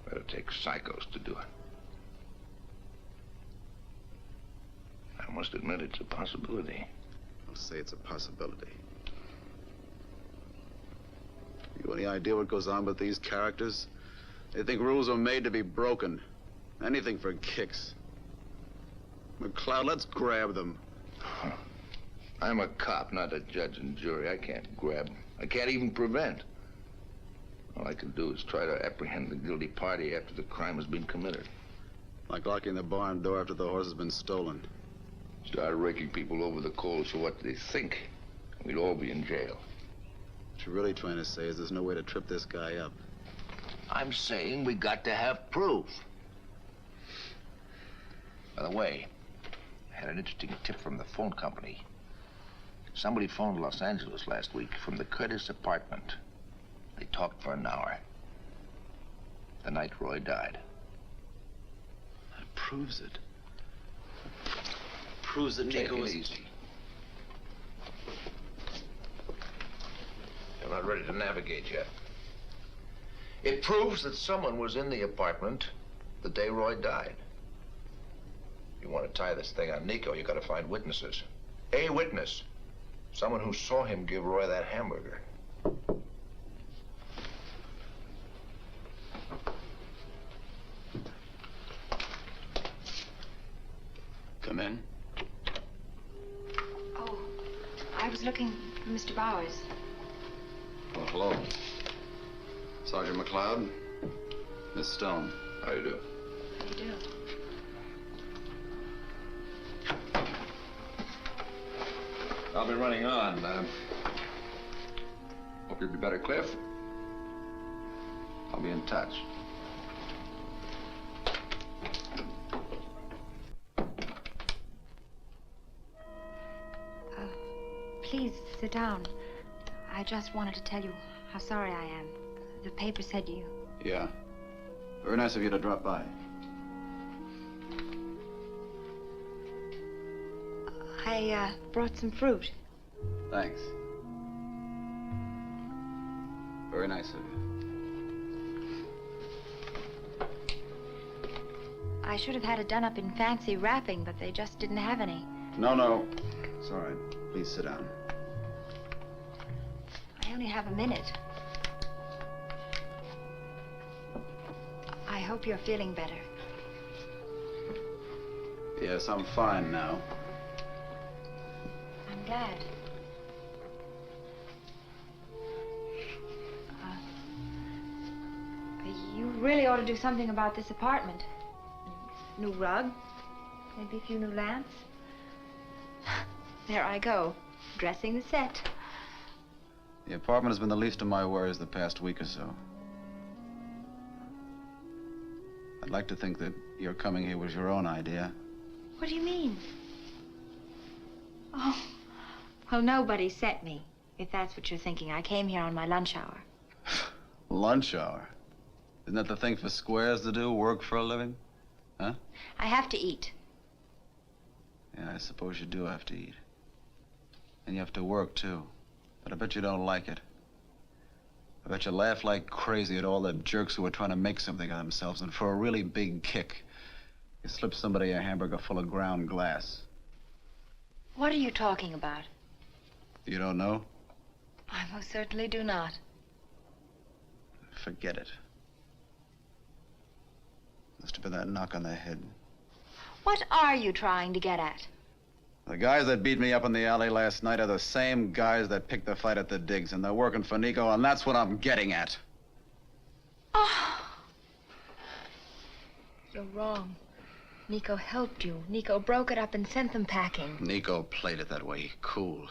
Better take psychos to do it. I must admit it's a possibility. I'll say it's a possibility. You any idea what goes on with these characters? They think rules are made to be broken. Anything for kicks. McCloud, let's grab them. I'm a cop, not a judge and jury. I can't grab. I can't even prevent. All I can do is try to apprehend the guilty party after the crime has been committed. Like locking the barn door after the horse has been stolen. Start raking people over the coals for what they think. We'd all be in jail. What you're really trying to say is there's no way to trip this guy up. I'm saying we got to have proof. By the way, I had an interesting tip from the phone company. Somebody phoned Los Angeles last week from the Curtis apartment. They talked for an hour. The night Roy died. That proves it. Proves that Take Nico it was... easy. You're not ready to navigate yet. It proves that someone was in the apartment the day Roy died. If you want to tie this thing on Nico, you got to find witnesses. A witness. Someone who saw him give Roy that hamburger. Come in. Oh, I was looking for Mr. Bowers. Well, hello. Sergeant McCloud. Miss Stone. How you do? How do you do? I'll be running on. Hope you'll be better, Cliff. I'll be in touch. Please sit down. I just wanted to tell you how sorry I am. The paper said you... Yeah. Very nice of you to drop by. I brought some fruit. Thanks. Very nice of you. I should have had it done up in fancy wrapping, but they just didn't have any. No. It's all right. Please sit down. I only have a minute. I hope you're feeling better. Yes, I'm fine now. I'm glad. You really ought to do something about this apartment. New rug, maybe a few new lamps. There I go, dressing the set. The apartment has been the least of my worries the past week or so. I'd like to think that your coming here was your own idea. What do you mean? Oh, well, nobody sent me, if that's what you're thinking. I came here on my lunch hour. Lunch hour? Isn't that the thing for squares to do, work for a living? Huh? I have to eat. Yeah, I suppose you do have to eat. And you have to work, too. But I bet you don't like it. I bet you laugh like crazy at all the jerks who are trying to make something of themselves, and for a really big kick, you slip somebody a hamburger full of ground glass. What are you talking about? You don't know? I most certainly do not. Forget it. Must have been that knock on the head. What are you trying to get at? The guys that beat me up in the alley last night are the same guys that picked the fight at the digs, and they're working for Nico, and that's what I'm getting at. Oh. You're wrong. Nico helped you. Nico broke it up and sent them packing. Nico played it that way. Cool.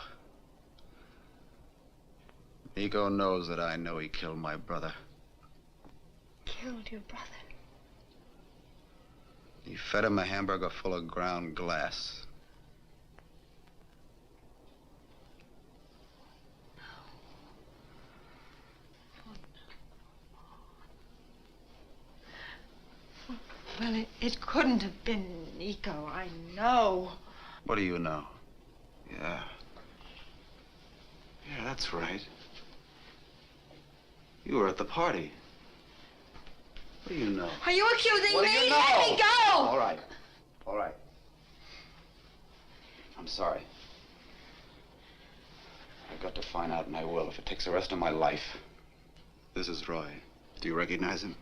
Nico knows that I know he killed my brother. Killed your brother? He fed him a hamburger full of ground glass. It couldn't have been Nico, I know. What do you know? Yeah. Yeah, that's right. You were at the party. What do you know? Are you accusing What do me? you know? Let me go! All right. All right. I'm sorry. I've got to find out, and I will, if it takes the rest of my life. This is Roy. Do you recognize him?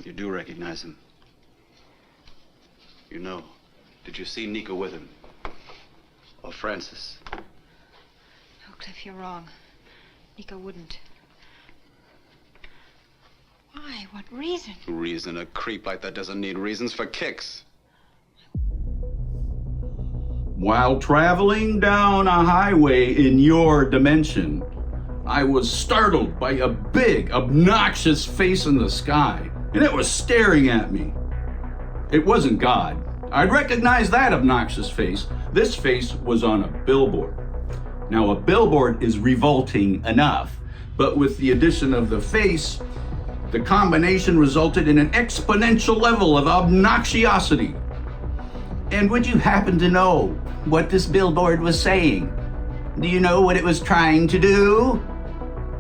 You do recognize him. You know. Did you see Nico with him? Or Francis? No, Cliff, you're wrong. Nico wouldn't. Why? What reason? Reason? A creep like that doesn't need reasons for kicks. While traveling down a highway in your dimension, I was startled by a big, obnoxious face in the sky, and it was staring at me. It wasn't God. I'd recognize that obnoxious face. This face was on a billboard. Now, a billboard is revolting enough, but with the addition of the face, the combination resulted in an exponential level of obnoxiosity. And would you happen to know what this billboard was saying? Do you know what it was trying to do?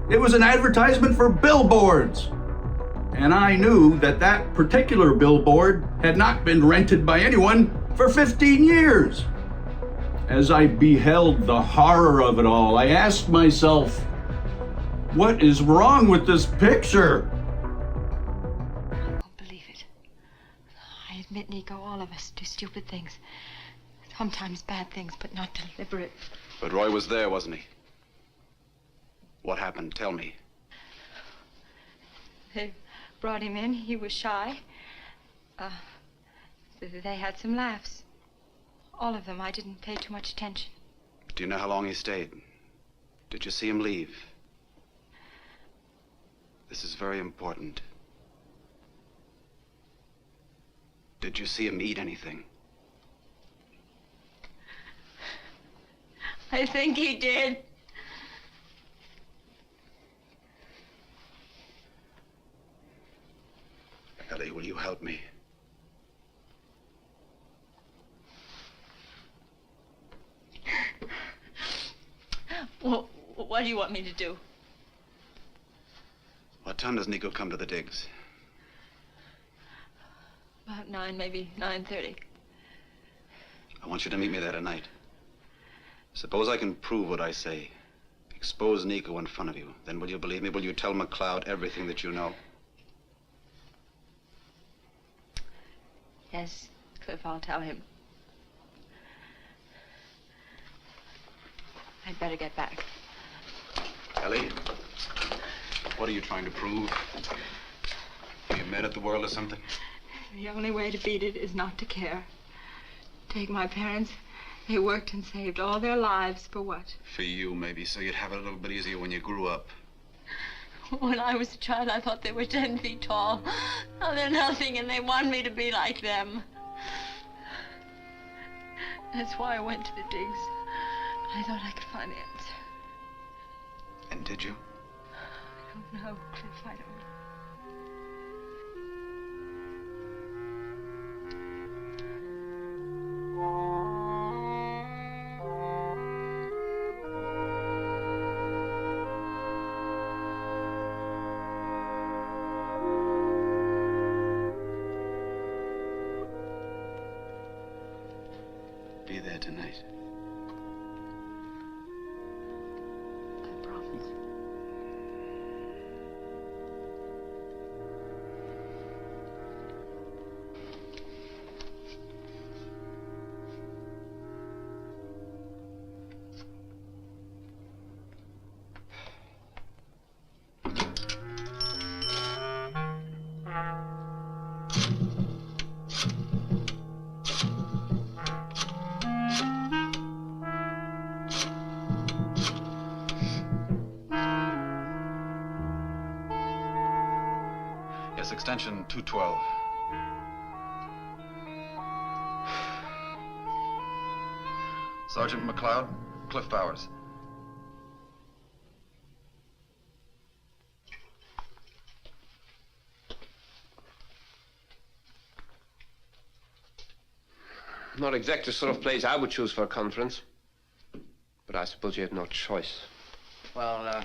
It was an advertisement for billboards. And I knew that that particular billboard had not been rented by anyone for 15 years. As I beheld the horror of it all, I asked myself, what is wrong with this picture? I won't believe it. I admit, Nico, all of us do stupid things. Sometimes bad things, but not deliberate. But Roy was there, wasn't he? What happened? Tell me. They brought him in. He was shy. They had some laughs. All of them. I didn't pay too much attention. Do you know how long he stayed? Did you see him leave? This is very important. Did you see him eat anything? I think he did. Ellie, will you help me? Well, what do you want me to do? What time does Nico come to the digs? About 9, maybe 9:30. I want you to meet me there tonight. Suppose I can prove what I say. Expose Nico in front of you. Then will you believe me? Will you tell McLeod everything that you know? Yes, Cliff, I'll tell him. I'd better get back. Ellie, what are you trying to prove? Are you mad at the world or something? The only way to beat it is not to care. Take my parents. They worked and saved all their lives for what? For you, maybe, so you'd have it a little bit easier when you grew up. When I was a child, I thought they were 10 feet tall. Now they're nothing, and they want me to be like them. That's why I went to the digs. I thought I could find the answer. And did you? I don't know, Cliff, I don't know. Be there tonight. I promise. Yes, extension 212. Sergeant McLeod, Cliff Bowers. Not exactly the sort of place I would choose for a conference. But I suppose you have no choice. Well,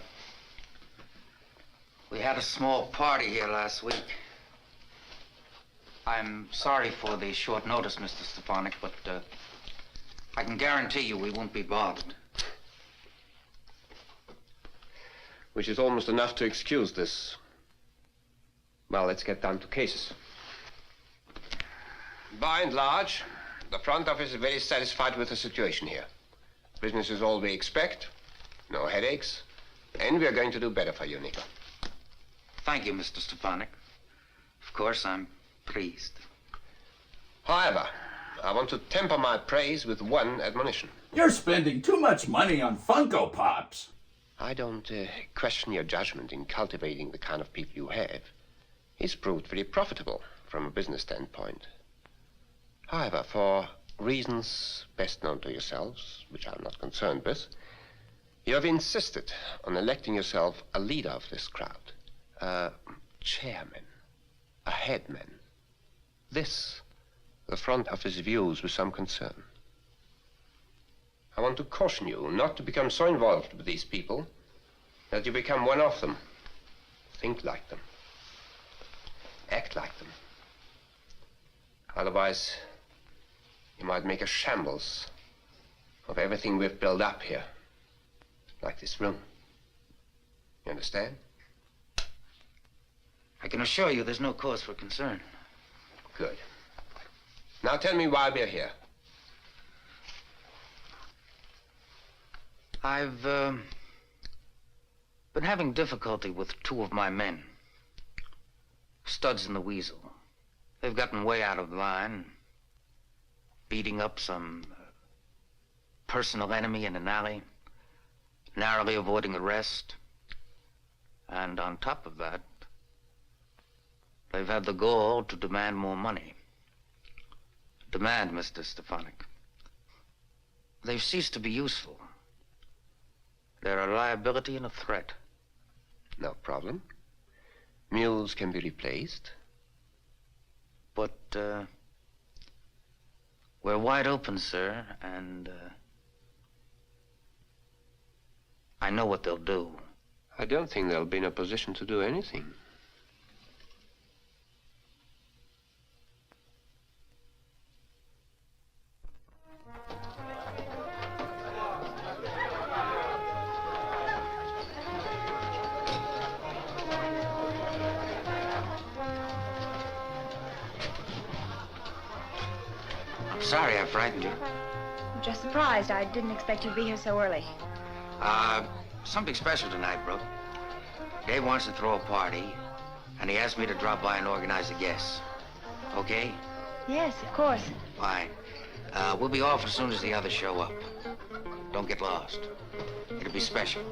we had a small party here last week. I'm sorry for the short notice, Mr. Stefanik, but I can guarantee you we won't be bothered. Which is almost enough to excuse this. Well, let's get down to cases. By and large, the front office is very satisfied with the situation here. Business is all we expect, no headaches, and we are going to do better for you, Nico. Thank you, Mr. Stefanik. Of course, I'm pleased. However, I want to temper my praise with one admonition. You're spending too much money on Funko Pops. I don't question your judgment in cultivating the kind of people you have. It's proved very profitable from a business standpoint. However, for reasons best known to yourselves, which I'm not concerned with, you have insisted on electing yourself a leader of this crowd, a chairman, a headman. This, the front office views with some concern. I want to caution you not to become so involved with these people that you become one of them. Think like them. Act like them. Otherwise, you might make a shambles of everything we've built up here. Like this room. You understand? I can assure you there's no cause for concern. Good. Now tell me why we're here. I've been having difficulty with two of my men. Studs and the Weasel. They've gotten way out of line, beating up some personal enemy in an alley, narrowly avoiding arrest. And on top of that, they've had the gall to demand more money. Demand, Mr. Stefanik. They've ceased to be useful. They're a liability and a threat. No problem. Mules can be replaced. But, we're wide open, sir, and, I know what they'll do. I don't think they'll be in a position to do anything. I'm sorry I frightened you. I'm just surprised. I didn't expect you to be here so early. Something special tonight, Brooke. Dave wants to throw a party, and he asked me to drop by and organize a guest. Okay? Yes, of course. Fine. We'll be off as soon as the others show up. Don't get lost. It'll be special.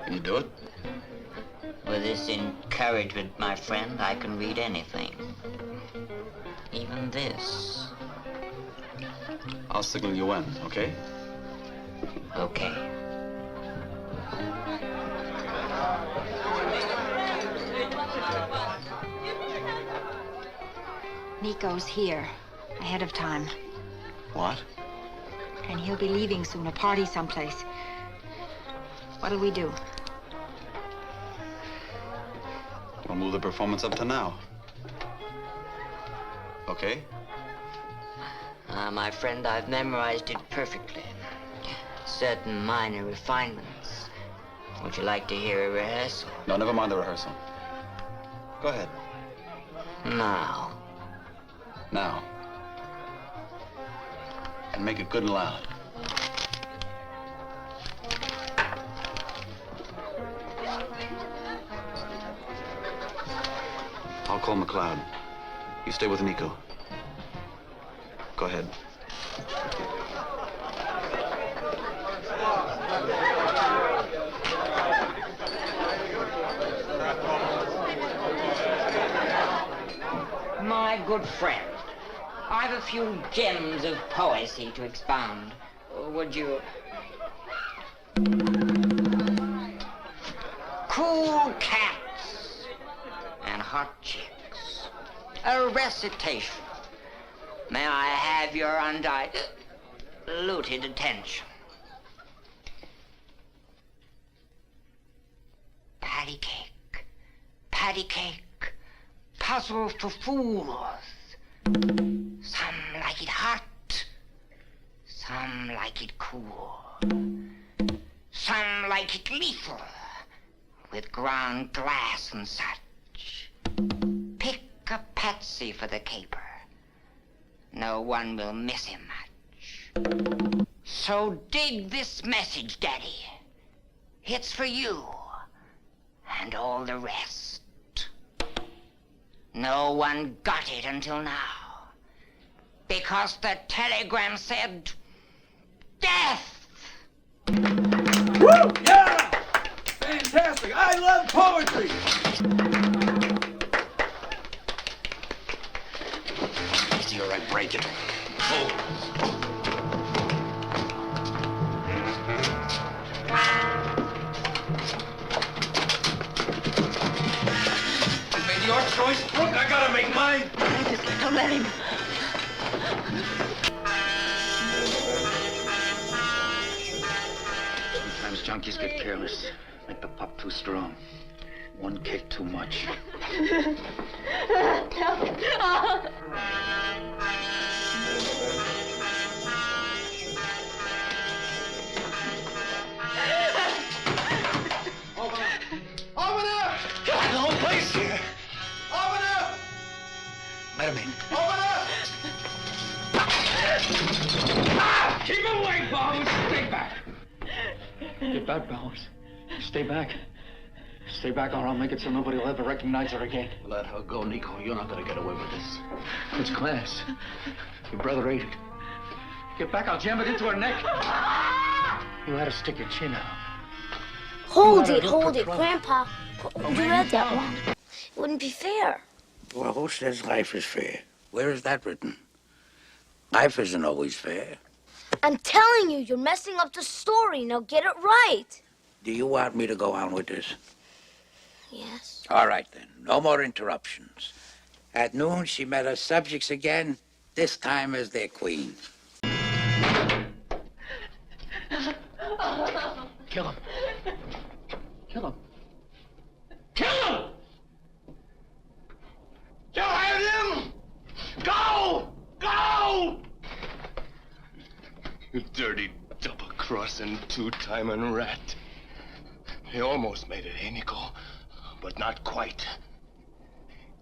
Can you do it? With this encouragement, my friend, I can read anything. Even this. I'll signal you when, okay? Okay. Nico's here, ahead of time. What? And he'll be leaving soon, a party someplace. What'll we do? We'll move the performance up to now. Okay? My friend, I've memorized it perfectly. Certain minor refinements. Would you like to hear a rehearsal? No, never mind the rehearsal. Go ahead. Now. Now. And make it good and loud. I'll call McLeod. You stay with Nico. Go ahead. My good friend, I've a few gems of poesy to expound. Would you... Cool cats hot chicks. A recitation. May I have your undiluted attention? Patty cake. Patty cake. Puzzle for fools. Some like it hot. Some like it cool. Some like it lethal. With ground glass and such. Pick a patsy for the caper. No one will miss him much. So dig this message, Daddy. It's for you and all the rest. No one got it until now. Because the telegram said, death! Woo! Yeah! Fantastic! I love poetry! Easy or I break it. You made your choice, Brooke. I gotta make mine. Don't let him. Sometimes junkies get careless. Make the pup too strong. One kick too much. Open up! The whole place here. Open up! Let him in. Open up! Ah! Keep away, Bones! Stay back! Get back, Bowers. Stay back. Stay back or I'll make it so nobody will ever recognize her again. Let her go, Nico. You're not gonna get away with this. It's class. Your brother ate it. Get back, I'll jam it into her neck. You had to stick your chin out. Hold it, Grandpa. You read that wrong. It wouldn't be fair. Well, who says life is fair? Where is that written? Life isn't always fair. I'm telling you, you're messing up the story. Now get it right. Do you want me to go on with this? Yes. All right, then. No more interruptions. At noon, she met her subjects again, this time as their queen. Kill him. Kill him. Kill him! You heard him! Go! Go! You dirty double-crossing, two-timing rat. You almost made it, eh, Nico? But not quite.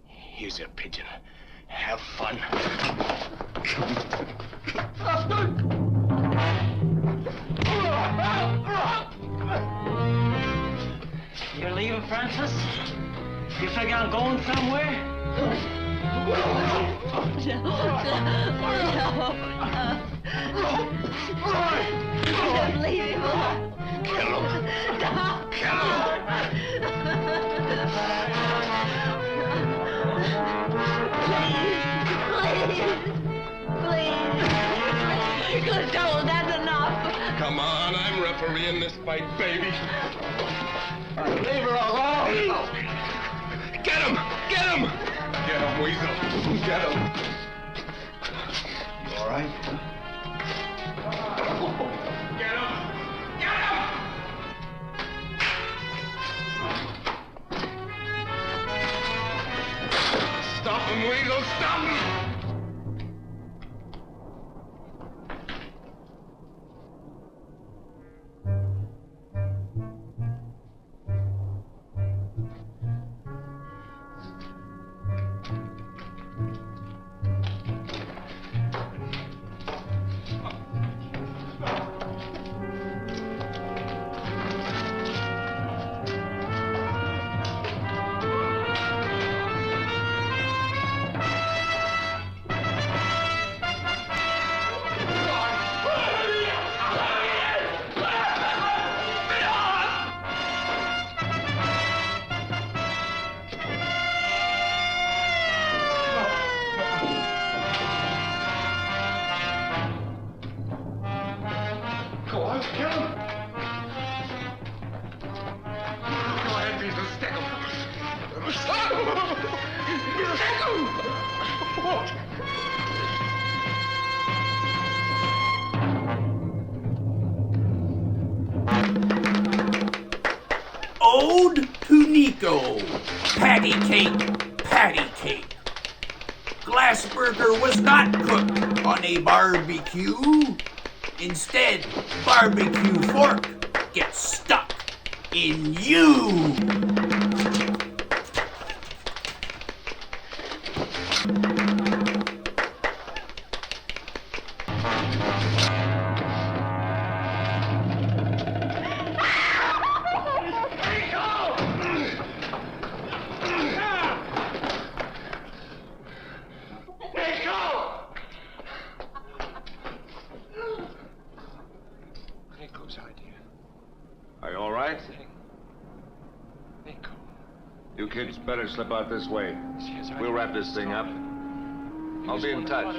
Here's your pigeon. Have fun. You're leaving, Francis? You figure I'm going somewhere? Don't leave him. Kill him. Stop. Kill him. Please. Good Joel, that's enough. Come on, I'm refereeing this fight, baby. Leave her alone! Get him! Get him! Get him, Weasel. Get him. You all right? Get him! Get him! Stop him, Weasel! Stop him! Ode to Nico. Patty cake. Glassburger was not cooked on a barbecue. Instead, barbecue fork gets stuck in you. Nico's idea. Are you all right? Nico. You kids better slip out this way. We'll wrap this thing up. I'll be in touch.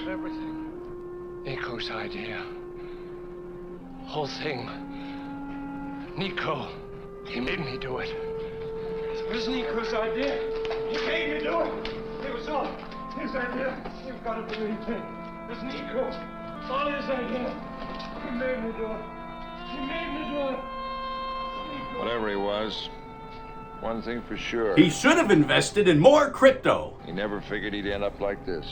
Nico's idea. Whole thing. Nico. He made me do it. It was Nico's idea. He made me do it. It was all his idea. You've got to believe me. It was Nico. All his idea. He made me do it. He made me do it. Nico. Whatever he was, one thing for sure. He should have invested in more crypto. He never figured he'd end up like this.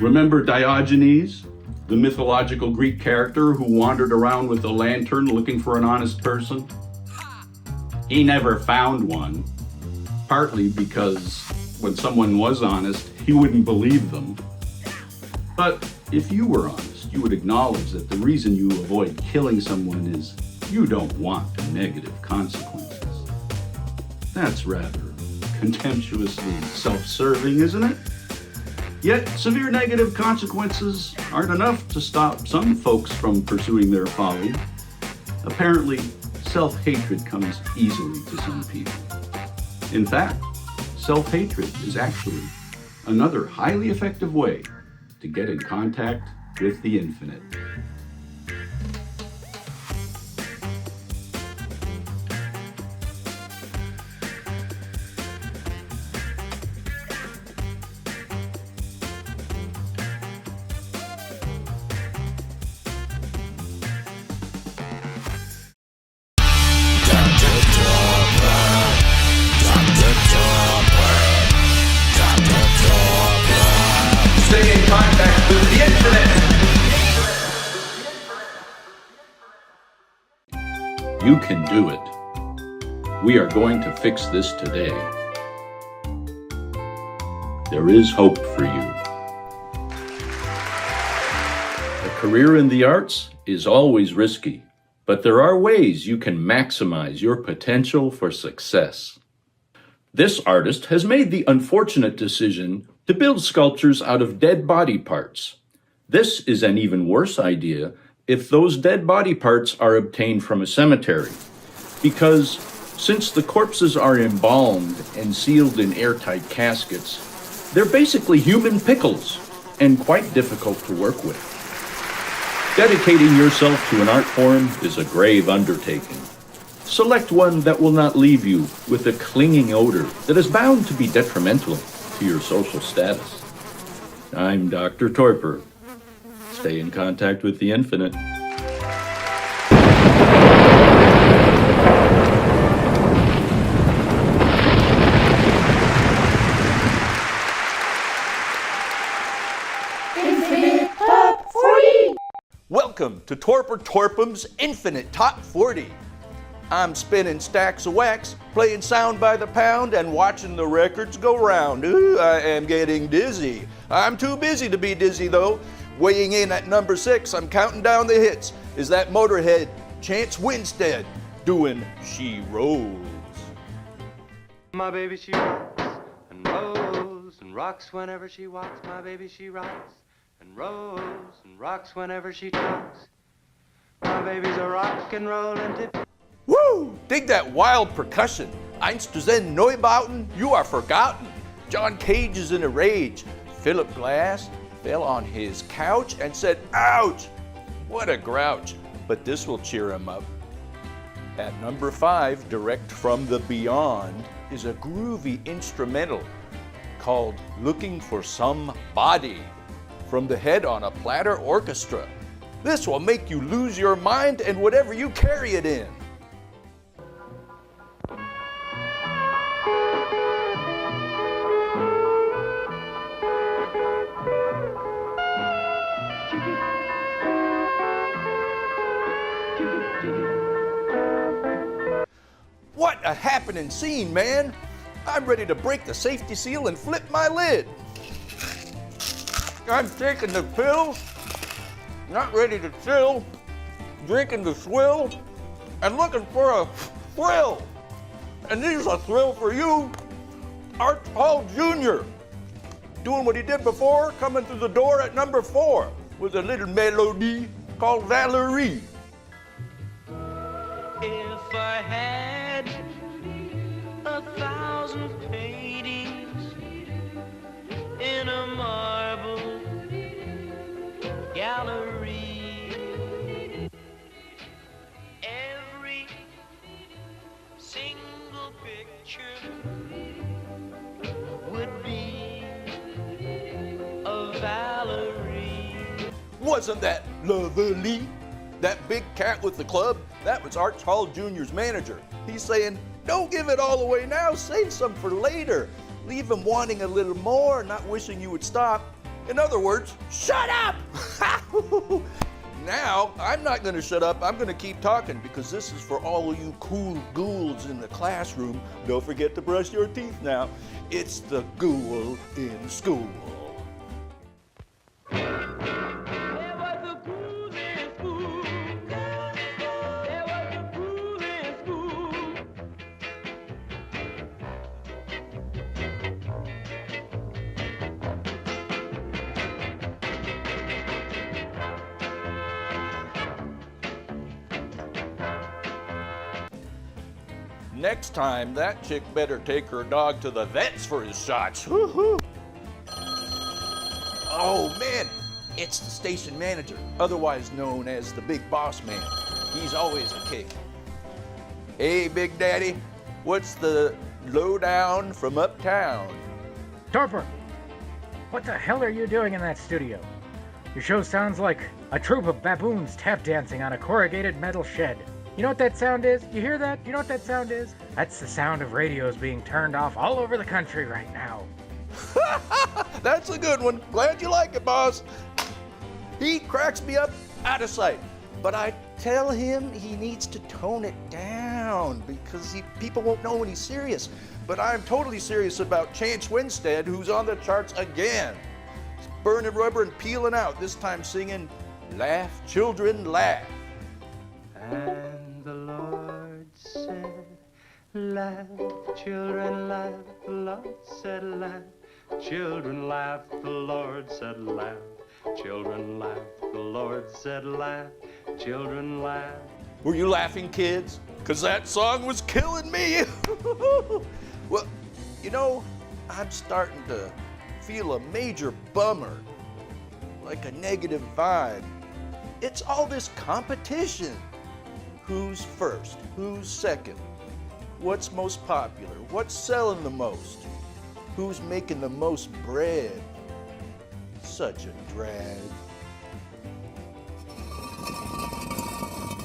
Remember Diogenes, the mythological Greek character who wandered around with a lantern looking for an honest person? He never found one, partly because when someone was honest, he wouldn't believe them. But if you were honest, you would acknowledge that the reason you avoid killing someone is you don't want the negative consequences. That's rather contemptuously self-serving, isn't it? Yet, severe negative consequences aren't enough to stop some folks from pursuing their folly. Apparently, self-hatred comes easily to some people. In fact, self-hatred is actually another highly effective way to get in contact with the infinite. Stay in contact with the infinite. You can do it. We are going to fix this today. There is hope for you. A career in the arts is always risky, but there are ways you can maximize your potential for success. This artist has made the unfortunate decision to build sculptures out of dead body parts. This is an even worse idea if those dead body parts are obtained from a cemetery, because since the corpses are embalmed and sealed in airtight caskets, they're basically human pickles and quite difficult to work with. Dedicating yourself to an art form is a grave undertaking. Select one that will not leave you with a clinging odor that is bound to be detrimental to your social status. I'm Dr. Torpor. Stay in contact with the infinite. Infinite Top 40. Welcome to Torpor Torpum's Infinite Top 40. I'm spinning stacks of wax, playing sound by the pound, and watching the records go round. Ooh, I am getting dizzy. I'm too busy to be dizzy, though. Weighing in at number 6, I'm counting down the hits, is that Motorhead, Chance Winstead, doing She Rolls. My baby, she rocks and rolls and rocks whenever she walks. My baby, she rocks and rolls and rocks whenever she talks. My baby's a rock and rollin' tip. Woo! Dig that wild percussion. Einst du denn Neubauten? You are forgotten. John Cage is in a rage. Philip Glass fell on his couch and said, ouch! What a grouch. But this will cheer him up. At number 5, direct from the beyond, is a groovy instrumental called Looking for Somebody from the Head on a Platter Orchestra. This will make you lose your mind and whatever you carry it in. What a happening scene, man! I'm ready to break the safety seal and flip my lid. I'm taking the pill, not ready to chill, drinking the swill, and looking for a thrill. And this is a thrill for you, Art Hall Jr. Doing what he did before, coming through the door at number 4 with a little melody called Valerie. If I had 1,000 paintings in a marble gallery, every single picture would be a Valerie. Wasn't that lovely? That big cat with the club, that was Art Hall Jr.'s manager. He's saying, don't give it all away now, save some for later. Leave him wanting a little more, not wishing you would stop. In other words, shut up! Now, I'm not gonna shut up, I'm gonna keep talking because this is for all of you cool ghouls in the classroom. Don't forget to brush your teeth now. It's the ghoul in school. Next time, that chick better take her dog to the vets for his shots. Woo-hoo. Oh man, it's the station manager, otherwise known as the big boss man. He's always a kick. Hey, Big Daddy, what's the lowdown from uptown? Torpor, what the hell are you doing in that studio? Your show sounds like a troupe of baboons tap dancing on a corrugated metal shed. You know what that sound is? You hear that? You know what that sound is? That's the sound of radios being turned off all over the country right now. That's a good one. Glad you like it, boss. He cracks me up out of sight. But I tell him he needs to tone it down because people won't know when he's serious. But I'm totally serious about Chance Winstead, who's on the charts again. He's burning rubber and peeling out, this time singing, Laugh, Children, Laugh. And the Lord said, laugh, children, laugh. The Lord said, laugh, children, laugh. The Lord said, laugh, children, laugh. The Lord said, laugh, children, laugh. Were you laughing, kids? Because that song was killing me. Well, you know, I'm starting to feel a major bummer, like a negative vibe. It's all this competition. Who's first? Who's second? What's most popular? What's selling the most? Who's making the most bread? Such a drag.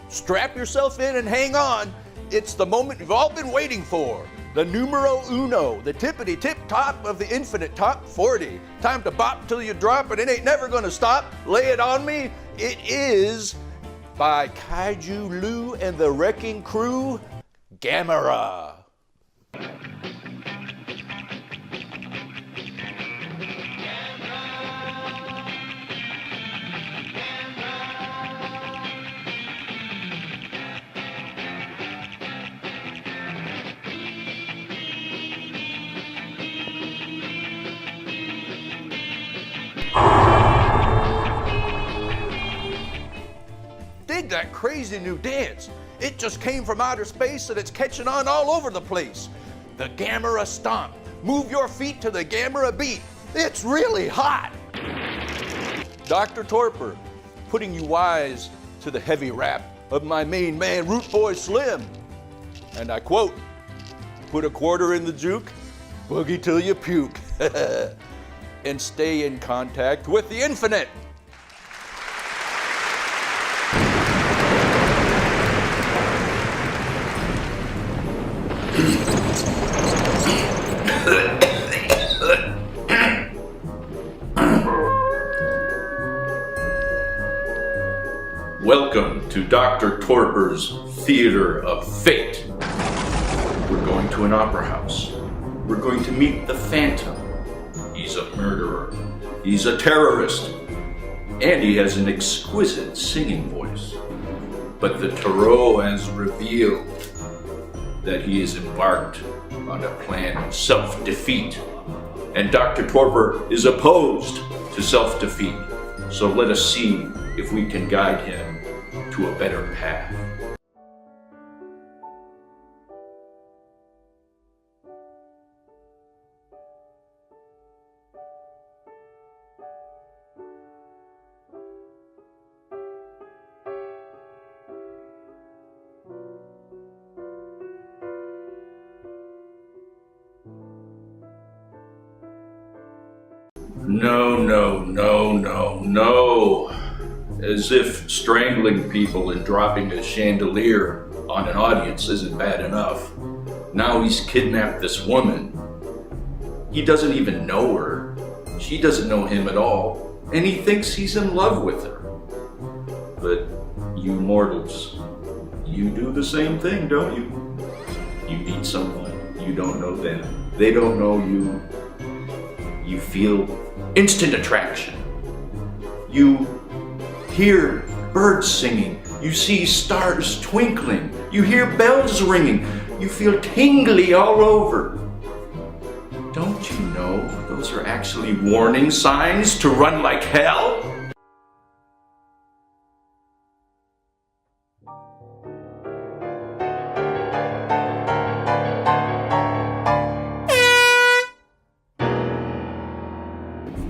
Strap yourself in and hang on. It's the moment you've all been waiting for. The numero uno, the tippity tip top of the infinite top 40. Time to bop till you drop and it ain't never gonna stop. Lay it on me. It is by Kaiju Lou and the Wrecking Crew, Gamera. dig that crazy new dance. It just came from outer space and it's catching on all over the place. The Gamera Stomp. Move your feet to the Gamera beat. It's really hot. Dr. Torpor, putting you wise to the heavy rap of my main man, Root Boy Slim. And I quote, put a quarter in the juke, boogie till you puke, and stay in contact with the infinite. Welcome to Dr. Torpor's Theater of Fate. We're going to an opera house. We're going to meet the Phantom. He's a murderer. He's a terrorist. And he has an exquisite singing voice. But the tarot has revealed that he is embarked on a plan of self-defeat. And Dr. Torpor is opposed to self-defeat. So let us see if we can guide him to a better path. No, no, no, no, no. As if strangling people and dropping a chandelier on an audience isn't bad enough. Now he's kidnapped this woman. He doesn't even know her. She doesn't know him at all. And he thinks he's in love with her. But you mortals, you do the same thing, don't you? You meet someone, you don't know them. They don't know you. You feel instant attraction. You hear birds singing. You see stars twinkling. You hear bells ringing. You feel tingly all over. Don't you know those are actually warning signs to run like hell?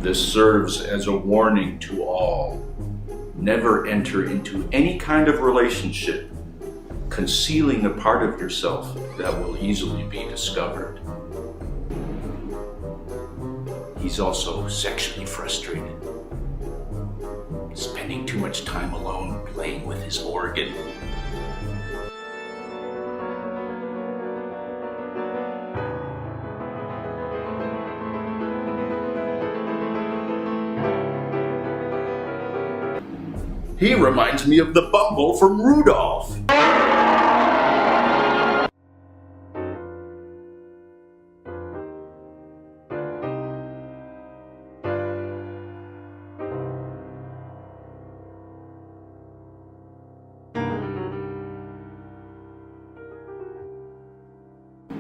This serves as a warning to all. Never enter into any kind of relationship concealing a part of yourself that will easily be discovered. He's also sexually frustrated, spending too much time alone playing with his organ. He reminds me of the Bumble from Rudolph.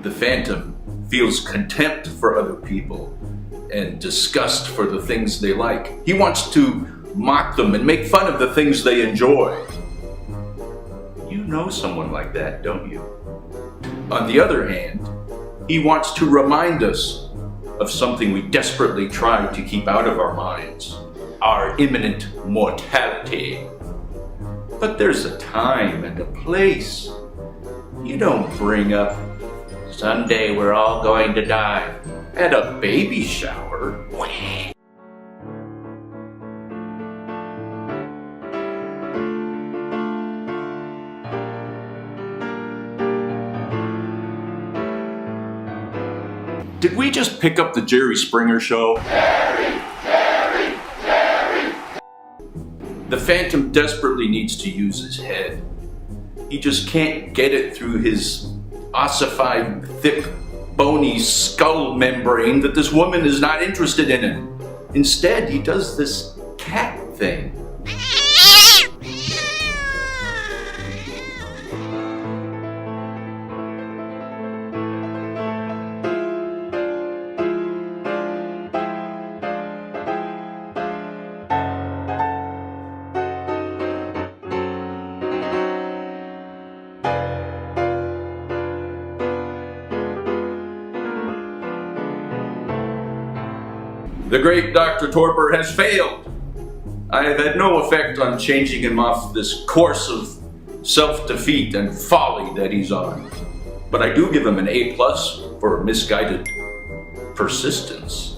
The Phantom feels contempt for other people and disgust for the things they like. He wants to mock them and make fun of the things they enjoy. You know someone like that, don't you? On the other hand, he wants to remind us of something we desperately try to keep out of our minds, our imminent mortality. But there's a time and a place. You don't bring up, someday we're all going to die, at a baby shower. Did we just pick up the Jerry Springer show? Jerry! The Phantom desperately needs to use his head. He just can't get it through his ossified, thick, bony skull membrane that this woman is not interested in him. Instead, he does this cat thing. The great Dr. Torpor has failed. I have had no effect on changing him off this course of self-defeat and folly that he's on. But I do give him an A+ for misguided persistence.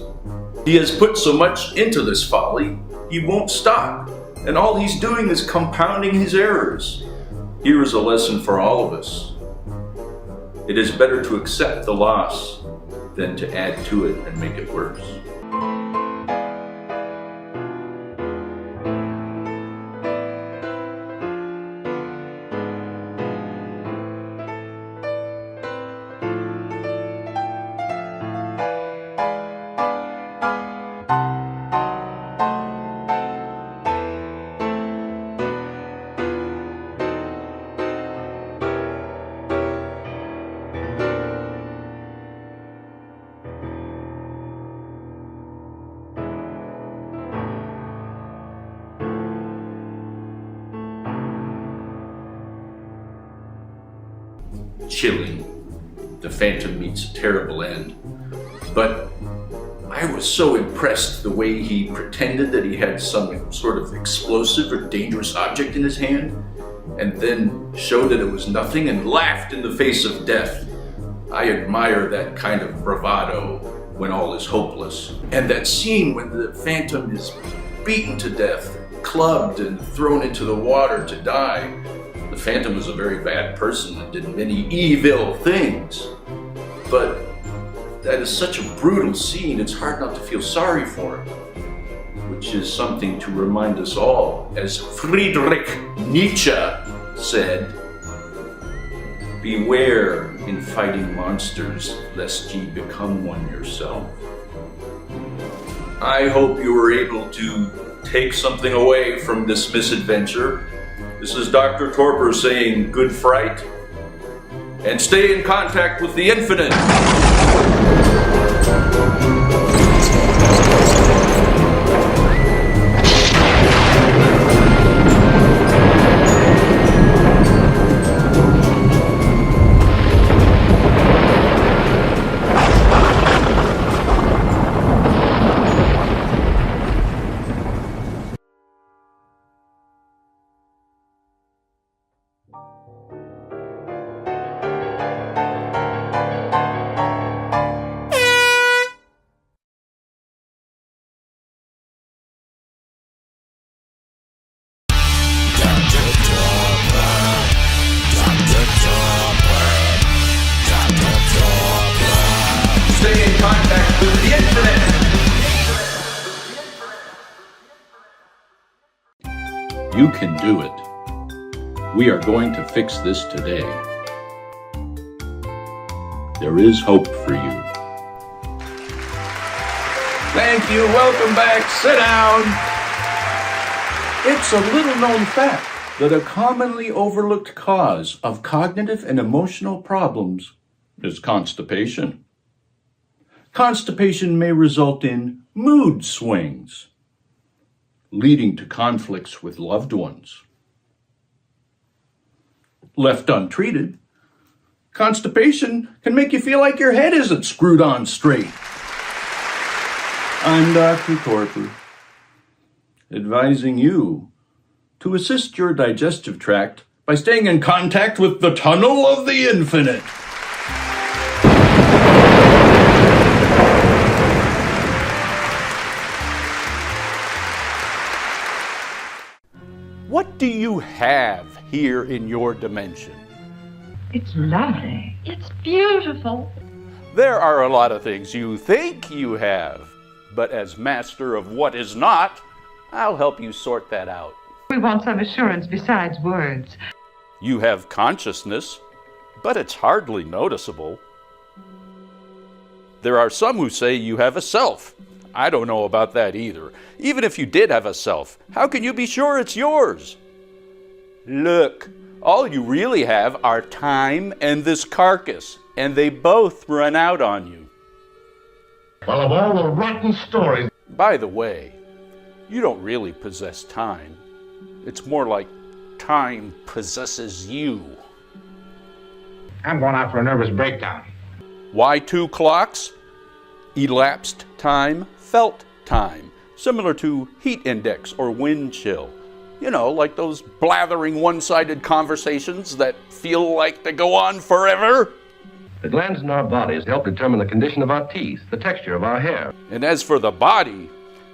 He has put so much into this folly, he won't stop. And all he's doing is compounding his errors. Here is a lesson for all of us. It is better to accept the loss than to add to it and make it worse. Chilling. The Phantom meets a terrible end. But I was so impressed the way he pretended that he had some sort of explosive or dangerous object in his hand, and then showed that it was nothing and laughed in the face of death. I admire that kind of bravado when all is hopeless. And that scene when the Phantom is beaten to death, clubbed and thrown into the water to die. The Phantom was a very bad person and did many evil things. But that is such a brutal scene, it's hard not to feel sorry for him. Which is something to remind us all, as Friedrich Nietzsche said, beware in fighting monsters, lest ye become one yourself. I hope you were able to take something away from this misadventure. This is Dr. Torpor saying good fright, and stay in contact with the infinite. You can do it. We are going to fix this today. There is hope for you. Thank you. Welcome back. Sit down. It's a little-known fact that a commonly overlooked cause of cognitive and emotional problems is constipation. Constipation may result in mood swings, leading to conflicts with loved ones. Left untreated, constipation can make you feel like your head isn't screwed on straight. I'm Dr. Torpor, advising you to assist your digestive tract by staying in contact with the tunnel of the infinite. What do you have here in your dimension? It's lovely. It's beautiful. There are a lot of things you think you have, but as master of what is not, I'll help you sort that out. We want some assurance besides words. You have consciousness, but it's hardly noticeable. There are some who say you have a self. I don't know about that either. Even if you did have a self, how can you be sure it's yours? Look, all you really have are time and this carcass, and they both run out on you. Well, of all the rotten stories... By the way, you don't really possess time. It's more like time possesses you. I'm going out for a nervous breakdown. Why 2 clocks? Elapsed time, felt time, similar to heat index or wind chill. You know, like those blathering one-sided conversations that feel like they go on forever. The glands in our bodies help determine the condition of our teeth, the texture of our hair. And as for the body,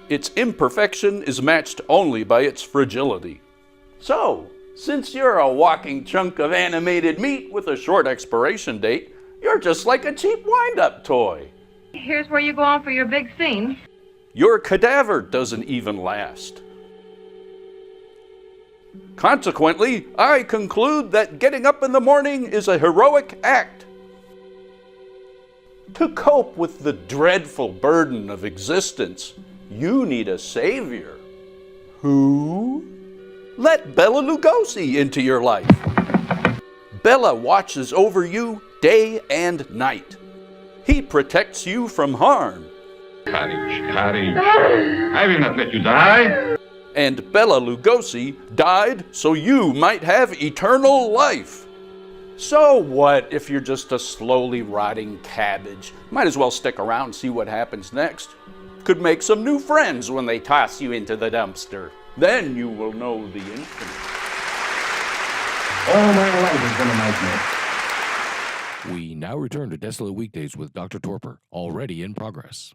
its imperfection is matched only by its fragility. So, since you're a walking chunk of animated meat with a short expiration date, you're just like a cheap wind-up toy. Here's where you go on for your big scene. Your cadaver doesn't even last. Consequently, I conclude that getting up in the morning is a heroic act. To cope with the dreadful burden of existence, you need a savior. Who? Let Bela Lugosi into your life. Bela watches over you day and night. He protects you from harm. Courage. I will not let you die. And Bela Lugosi died so you might have eternal life. So what if you're just a slowly rotting cabbage? Might as well stick around and see what happens next. Could make some new friends when they toss you into the dumpster. Then you will know the infinite. All my life has been a nightmare. We now return to Desolate Weekdays with Dr. Torpor, already in progress.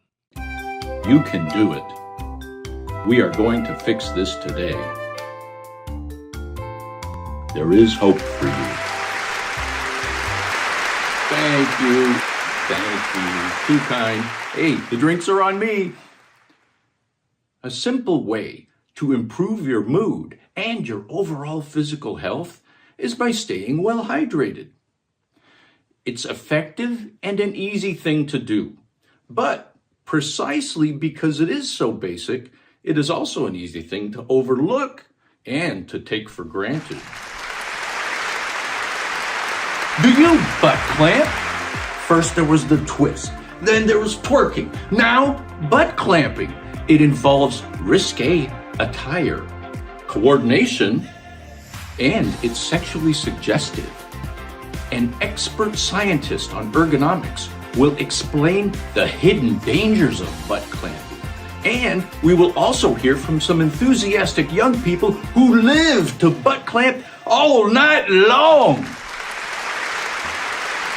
You can do it. We are going to fix this today. There is hope for you. Thank you. Thank you. Too kind. Hey, the drinks are on me. A simple way to improve your mood and your overall physical health is by staying well hydrated. It's effective and an easy thing to do. But precisely because it is so basic, it is also an easy thing to overlook and to take for granted. Do you butt clamp? First there was the twist, then there was twerking, now butt clamping. It involves risque attire, coordination, and it's sexually suggestive. An expert scientist on ergonomics will explain the hidden dangers of butt clamping. And we will also hear from some enthusiastic young people who live to butt clamp all night long.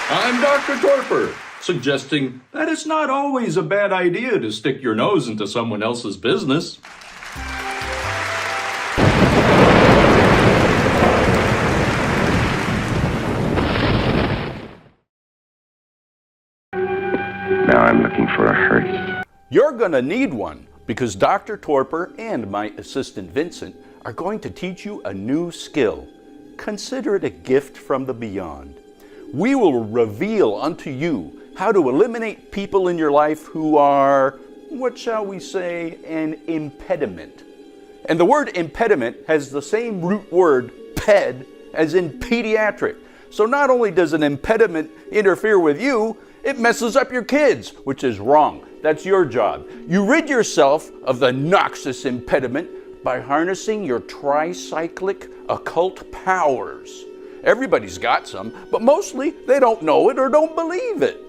I'm Dr. Torpor, suggesting that it's not always a bad idea to stick your nose into someone else's business. Now I'm looking for a hearse. You're gonna need one because Dr. Torpor and my assistant Vincent are going to teach you a new skill. Consider it a gift from the beyond. We will reveal unto you how to eliminate people in your life who are, what shall we say, an impediment. And the word impediment has the same root word, ped, as in pediatric. So not only does an impediment interfere with you, it messes up your kids, which is wrong. That's your job. You rid yourself of the noxious impediment by harnessing your tricyclic occult powers. Everybody's got some, but mostly they don't know it or don't believe it.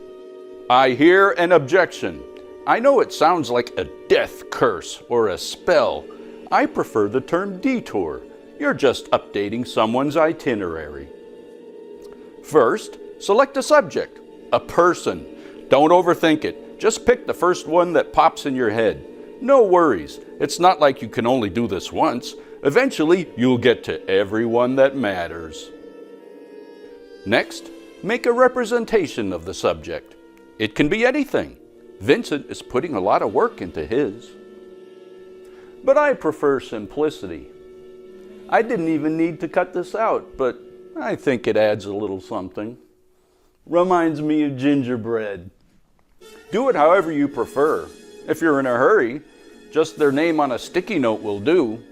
I hear an objection. I know it sounds like a death curse or a spell. I prefer the term detour. You're just updating someone's itinerary. First, select a subject, a person. Don't overthink it. Just pick the first one that pops in your head. No worries. It's not like you can only do this once. Eventually, you'll get to everyone that matters. Next, make a representation of the subject. It can be anything. Vincent is putting a lot of work into his. But I prefer simplicity. I didn't even need to cut this out, but I think it adds a little something. Reminds me of gingerbread. Do it however you prefer. If you're in a hurry, just their name on a sticky note will do.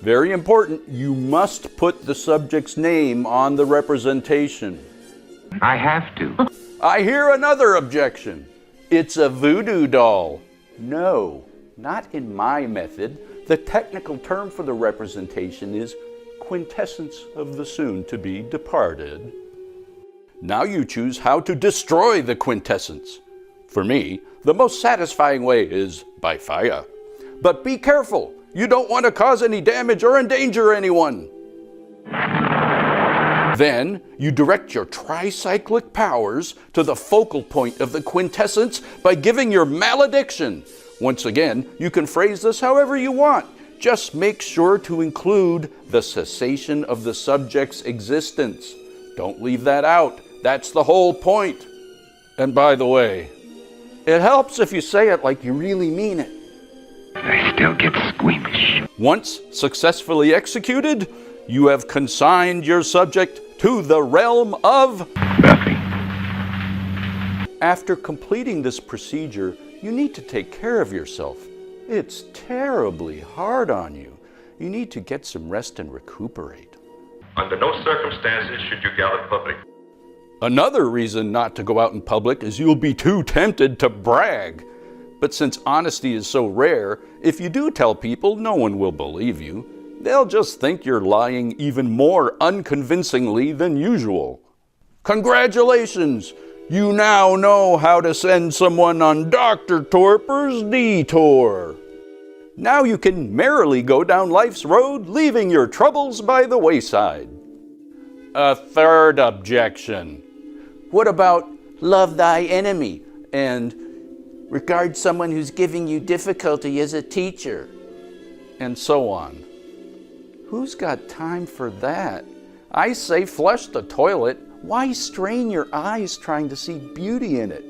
Very important, you must put the subject's name on the representation. I have to. I hear another objection. It's a voodoo doll. No, not in my method. The technical term for the representation is quintessence of the soon-to-be departed. Now you choose how to destroy the quintessence. For me, the most satisfying way is by fire. But be careful. You don't want to cause any damage or endanger anyone. Then, you direct your tricyclic powers to the focal point of the quintessence by giving your malediction. Once again, you can phrase this however you want. Just make sure to include the cessation of the subject's existence. Don't leave that out. That's the whole point. And by the way, it helps if you say it like you really mean it. I still get squeamish. Once successfully executed, you have consigned your subject to the realm of nothing. After completing this procedure, you need to take care of yourself. It's terribly hard on you. You need to get some rest and recuperate. Under no circumstances should you go out in public. Another reason not to go out in public is you'll be too tempted to brag. But since honesty is so rare, if you do tell people, no one will believe you. They'll just think you're lying even more unconvincingly than usual. Congratulations! You now know how to send someone on Dr. Torpor's detour. Now you can merrily go down life's road, leaving your troubles by the wayside. A third objection. What about love thy enemy and regard someone who's giving you difficulty as a teacher, and so on? Who's got time for that? I say flush the toilet. Why strain your eyes trying to see beauty in it?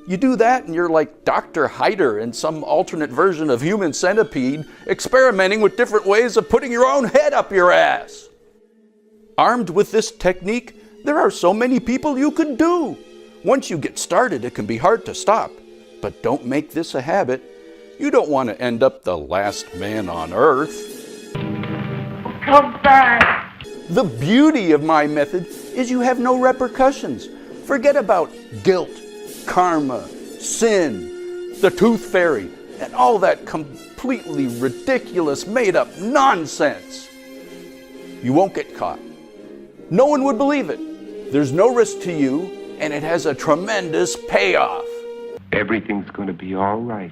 You do that and you're like Dr. Hyder in some alternate version of Human Centipede, experimenting with different ways of putting your own head up your ass. Armed with this technique, there are so many people you could do. Once you get started, it can be hard to stop. But don't make this a habit. You don't want to end up the last man on earth. Come back! The beauty of my method is you have no repercussions. Forget about guilt, karma, sin, the tooth fairy, and all that completely ridiculous made-up nonsense. You won't get caught. No one would believe it. There's no risk to you, and it has a tremendous payoff. Everything's going to be all right.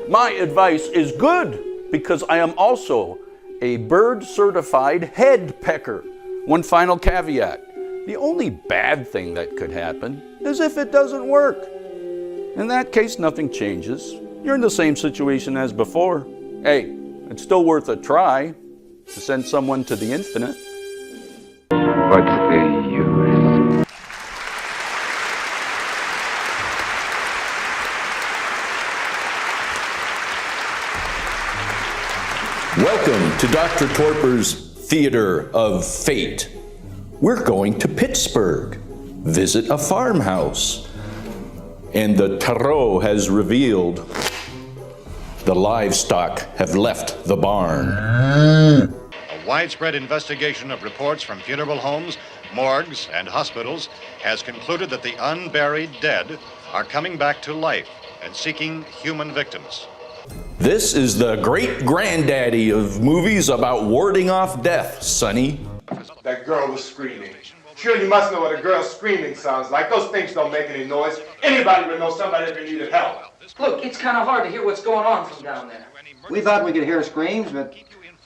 My advice is good, because I am also a bird-certified head pecker. One final caveat. The only bad thing that could happen is if it doesn't work. In that case, nothing changes. You're in the same situation as before. Hey, it's still worth a try to send someone to the infinite. What's the use? Welcome to Dr. Torpor's Theater of Fate. We're going to Pittsburgh, visit a farmhouse, and the tarot has revealed the livestock have left the barn. A widespread investigation of reports from funeral homes, morgues, and hospitals has concluded that the unburied dead are coming back to life and seeking human victims. This is the great granddaddy of movies about warding off death, Sonny. That girl was screaming. Sure, you must know what a girl screaming sounds like. Those things don't make any noise. Anybody would know somebody ever needed help. Look, it's kind of hard to hear what's going on from down there. We thought we could hear screams, but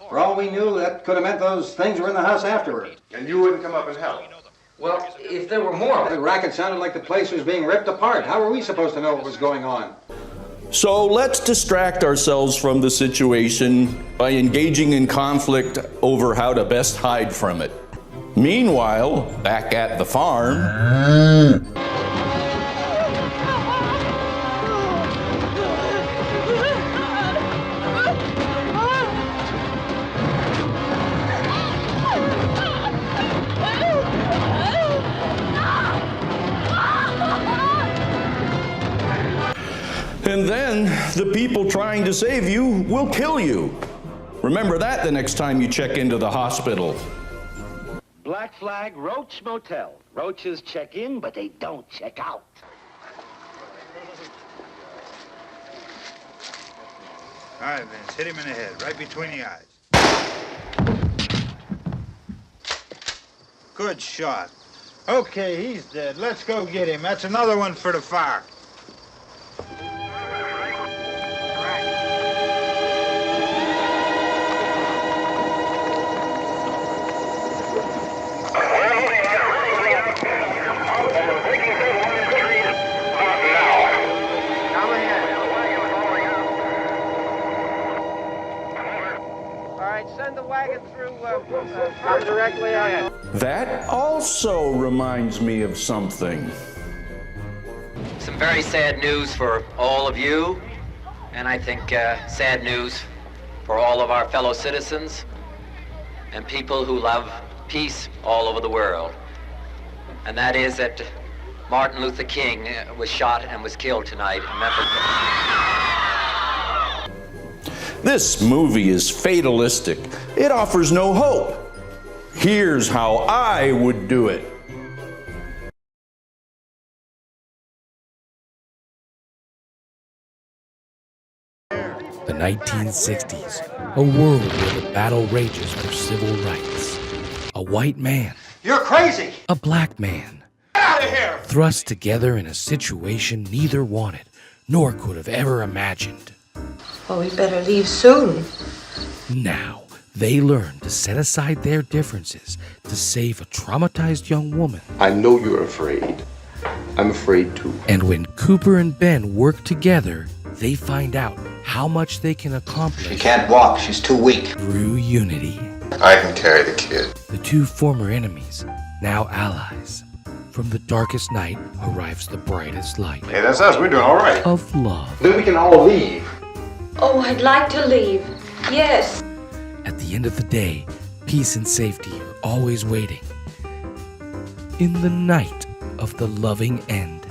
for all we knew, that could have meant those things were in the house afterward. And you wouldn't come up and help? Well, if there were more... The racket sounded like the place was being ripped apart. How were we supposed to know what was going on? So let's distract ourselves from the situation by engaging in conflict over how to best hide from it. Meanwhile, back at the farm... And then the people trying to save you will kill you. Remember that the next time you check into the hospital. Black Flag Roach Motel. Roaches check in, but they don't check out. All right, Vince, hit him in the head, right between the eyes. Good shot. Okay, he's dead. Let's go get him. That's another one for the fire. Come directly ahead. That also reminds me of something. Some very sad news for all of you, and I think sad news for all of our fellow citizens and people who love peace all over the world. And that is that Martin Luther King was shot and was killed tonight in Memphis. This movie is fatalistic. It offers no hope. Here's how I would do it. The 1960s, a world where the battle rages for civil rights. A white man. You're crazy! A black man. Get out of here! Thrust together in a situation neither wanted nor could have ever imagined. Well, we better leave soon. Now, they learn to set aside their differences to save a traumatized young woman. I know you're afraid. I'm afraid too. And when Cooper and Ben work together, they find out how much they can accomplish. She can't walk. She's too weak. Through unity. I can carry the kid. The two former enemies, now allies. From the darkest night arrives the brightest light. Hey, that's us. We're doing all right. Of love. Then we can all leave. Oh, I'd like to leave. Yes. At the end of the day, peace and safety are always waiting. In the night of the loving end.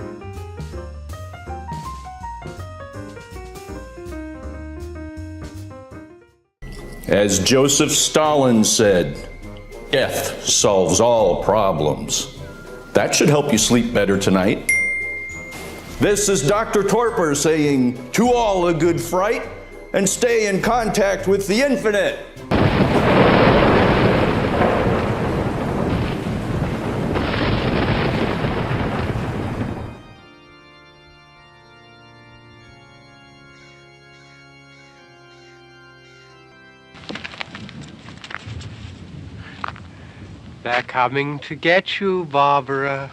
As Joseph Stalin said, death solves all problems. That should help you sleep better tonight. This is Dr. Torpor saying, to all a good fright, and stay in contact with the infinite. They're coming to get you, Barbara.